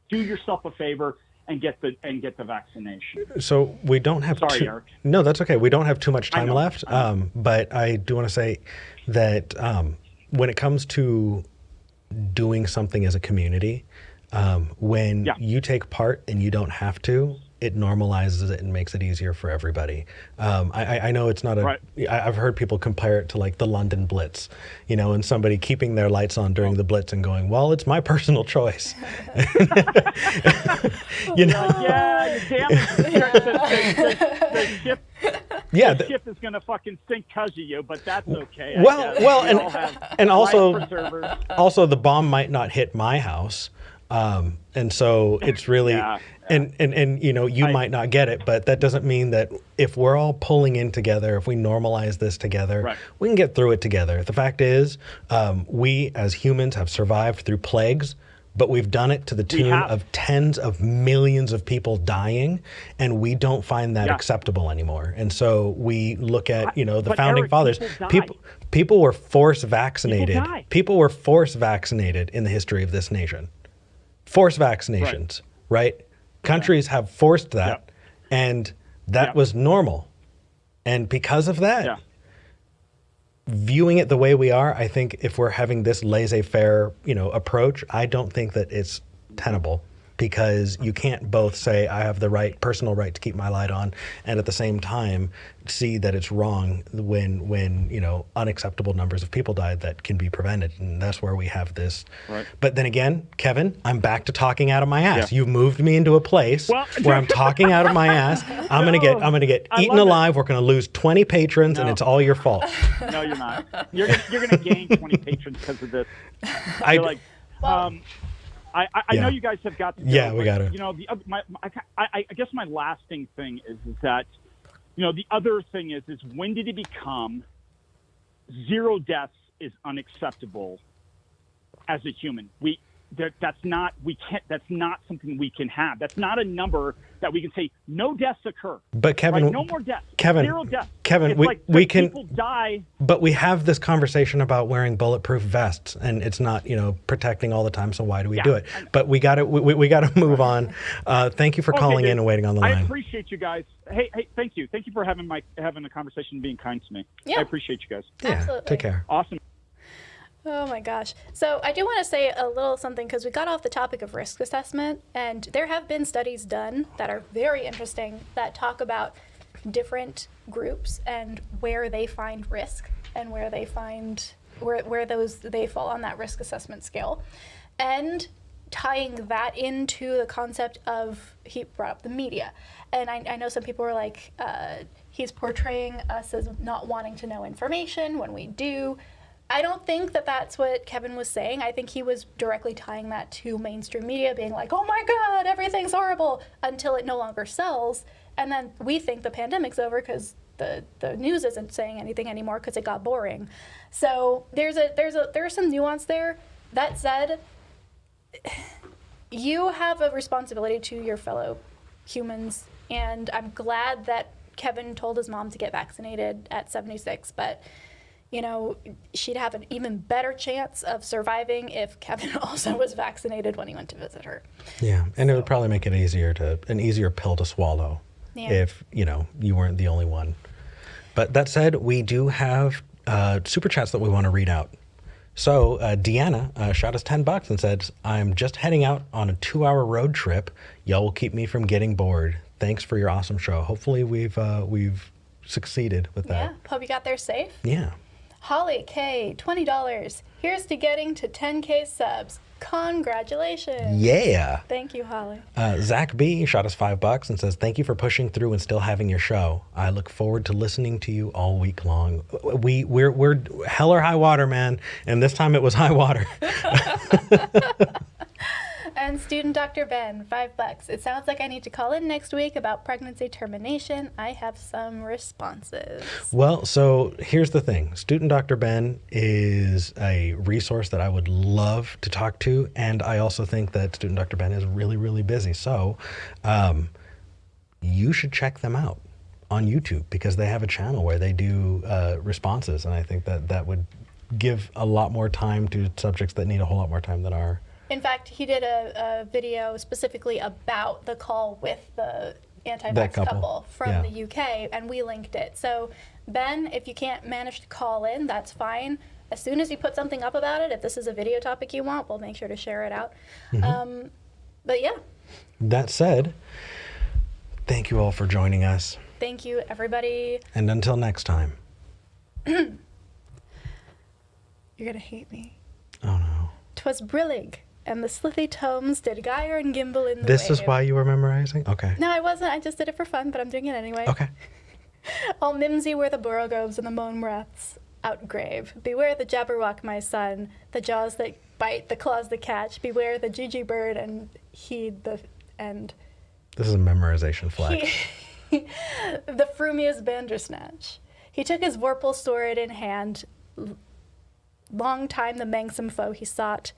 do yourself a favor and get the vaccination. So we don't have. Sorry, Eric. No, that's okay. We don't have too much time left. But I do want to say that when it comes to doing something as a community, when you take part and you don't have to, it normalizes it and makes it easier for everybody. I know it's not I've heard people compare it to like the London Blitz, you know, and somebody keeping their lights on during the Blitz and going, well, it's my personal choice. You know? Yeah, damn it. The ship is going to fucking sink because of you, but that's okay. And also the bomb might not hit my house. And so it's really, and you know, you might not get it, but that doesn't mean that if we're all pulling in together, if we normalize this together, we can get through it together. The fact is, we as humans have survived through plagues, but we've done it to the tune of tens of millions of people dying, and we don't find that acceptable anymore. And so we look at, you know, the founding fathers. People were force vaccinated. People were force vaccinated in the history of this nation. Forced vaccinations, right? Countries have forced that, and that was normal. And because of that, viewing it the way we are, I think if we're having this laissez-faire, you know, approach, I don't think that it's tenable, because you can't both say I have the personal right to keep my light on, and at the same time see that it's wrong when you know, unacceptable numbers of people died that can be prevented. And that's where we have this. Right. But then again, Kevin, I'm back to talking out of my ass. You've moved me into a place where I'm talking out of my ass. I'm gonna get eaten alive. We're gonna lose 20 patrons, and it's all your fault. No, you're not. You're gonna gain 20 patrons because of this. I know you guys have got to go. Yeah, we got to. You know, I guess my lasting thing is that, you know, the other thing is when did it become 0 deaths is unacceptable as a human? That's not something we can have. That's not a number that we can say no deaths occur. But Kevin, right? No more deaths. Kevin, 0 deaths. Kevin, it's we can. People die. But we have this conversation about wearing bulletproof vests, and it's not, you know, protecting all the time. So why do we do it? But we got to move on. Thank you for calling in and waiting on the line. I appreciate you guys. Hey, thank you for having a conversation and being kind to me. Yeah. I appreciate you guys. Yeah, absolutely. Take care. Awesome. Oh my gosh. So I do want to say a little something, because we got off the topic of risk assessment, and there have been studies done that are very interesting that talk about different groups and where they find risk and where they find where they fall on that risk assessment scale, and tying that into the concept of, he brought up the media, and I know some people were like, he's portraying us as not wanting to know information when we do. I don't think that that's what Kevin was saying. I think he was directly tying that to mainstream media being like, oh my God, everything's horrible, until it no longer sells. And then we think the pandemic's over because the news isn't saying anything anymore because it got boring. So there's some nuance there. That said, you have a responsibility to your fellow humans, and I'm glad that Kevin told his mom to get vaccinated at 76, but you know, she'd have an even better chance of surviving if Kevin also was vaccinated when he went to visit her. Yeah, and it would probably make it an easier pill to swallow if, you know, you weren't the only one. But that said, we do have super chats that we want to read out. So Deanna shot us $10 and said, I'm just heading out on a 2-hour road trip. Y'all will keep me from getting bored. Thanks for your awesome show. Hopefully we've succeeded with that. Yeah, hope you got there safe. Yeah. Holly K, $20. Here's to getting to 10K subs. Congratulations. Yeah. Thank you, Holly. Zach B shot us $5 and says, thank you for pushing through and still having your show. I look forward to listening to you all week long. We're hell or high water, man. And this time it was high water. And student Dr. Ben, $5. It sounds like I need to call in next week about pregnancy termination. I have some responses. Well, so here's the thing. Student Dr. Ben is a resource that I would love to talk to. And I also think that Student Dr. Ben is really, really busy. So you should check them out on YouTube because they have a channel where they do responses. And I think that that would give a lot more time to subjects that need a whole lot more time than our. In fact, he did a video specifically about the call with the anti-vax couple from the UK, and we linked it. So, Ben, if you can't manage to call in, that's fine. As soon as you put something up about it, if this is a video topic you want, we'll make sure to share it out. But yeah. That said, thank you all for joining us. Thank you, everybody. And until next time. You're gonna hate me. Oh no. 'Twas brillig, and the slithy tomes did gyre and gimble in the This wave. is why you were memorizing? Okay. No, I wasn't. I just did it for fun, but I'm doing it anyway. Okay. All mimsy were the borogoves and the moan breaths outgrave. Beware the jabberwock, my son, the jaws that bite, the claws that catch. Beware the Gigi bird and heed the end. This is a memorization flag. The frumious bandersnatch. He took his vorpal sword in hand. Long time the manxome foe he sought.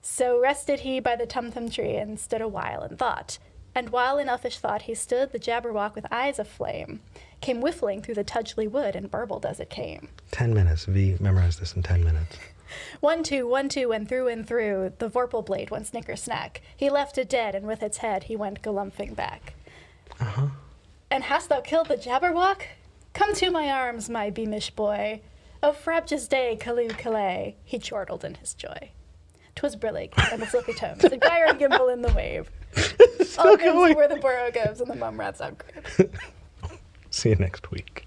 So rested he by the tum-tum tree and stood a while in thought. And while in uffish thought he stood, the jabberwock with eyes of flame came whiffling through the tudgely wood and burbled as it came. 10 minutes. V memorized this in 10 minutes. 1, 2, 1, 2, and through, the vorpal blade went snicker-snack. He left it dead, and with its head he went galumphing back. Uh-huh. And hast thou killed the jabberwock? Come to my arms, my beamish boy. O frabjous day, Callooh Calais, he chortled in his joy. 'Twas brillig, and the slippery tomes, the gyre and gimble in the wave. All things were the borogoves and the mum rats outgrave. See you next week.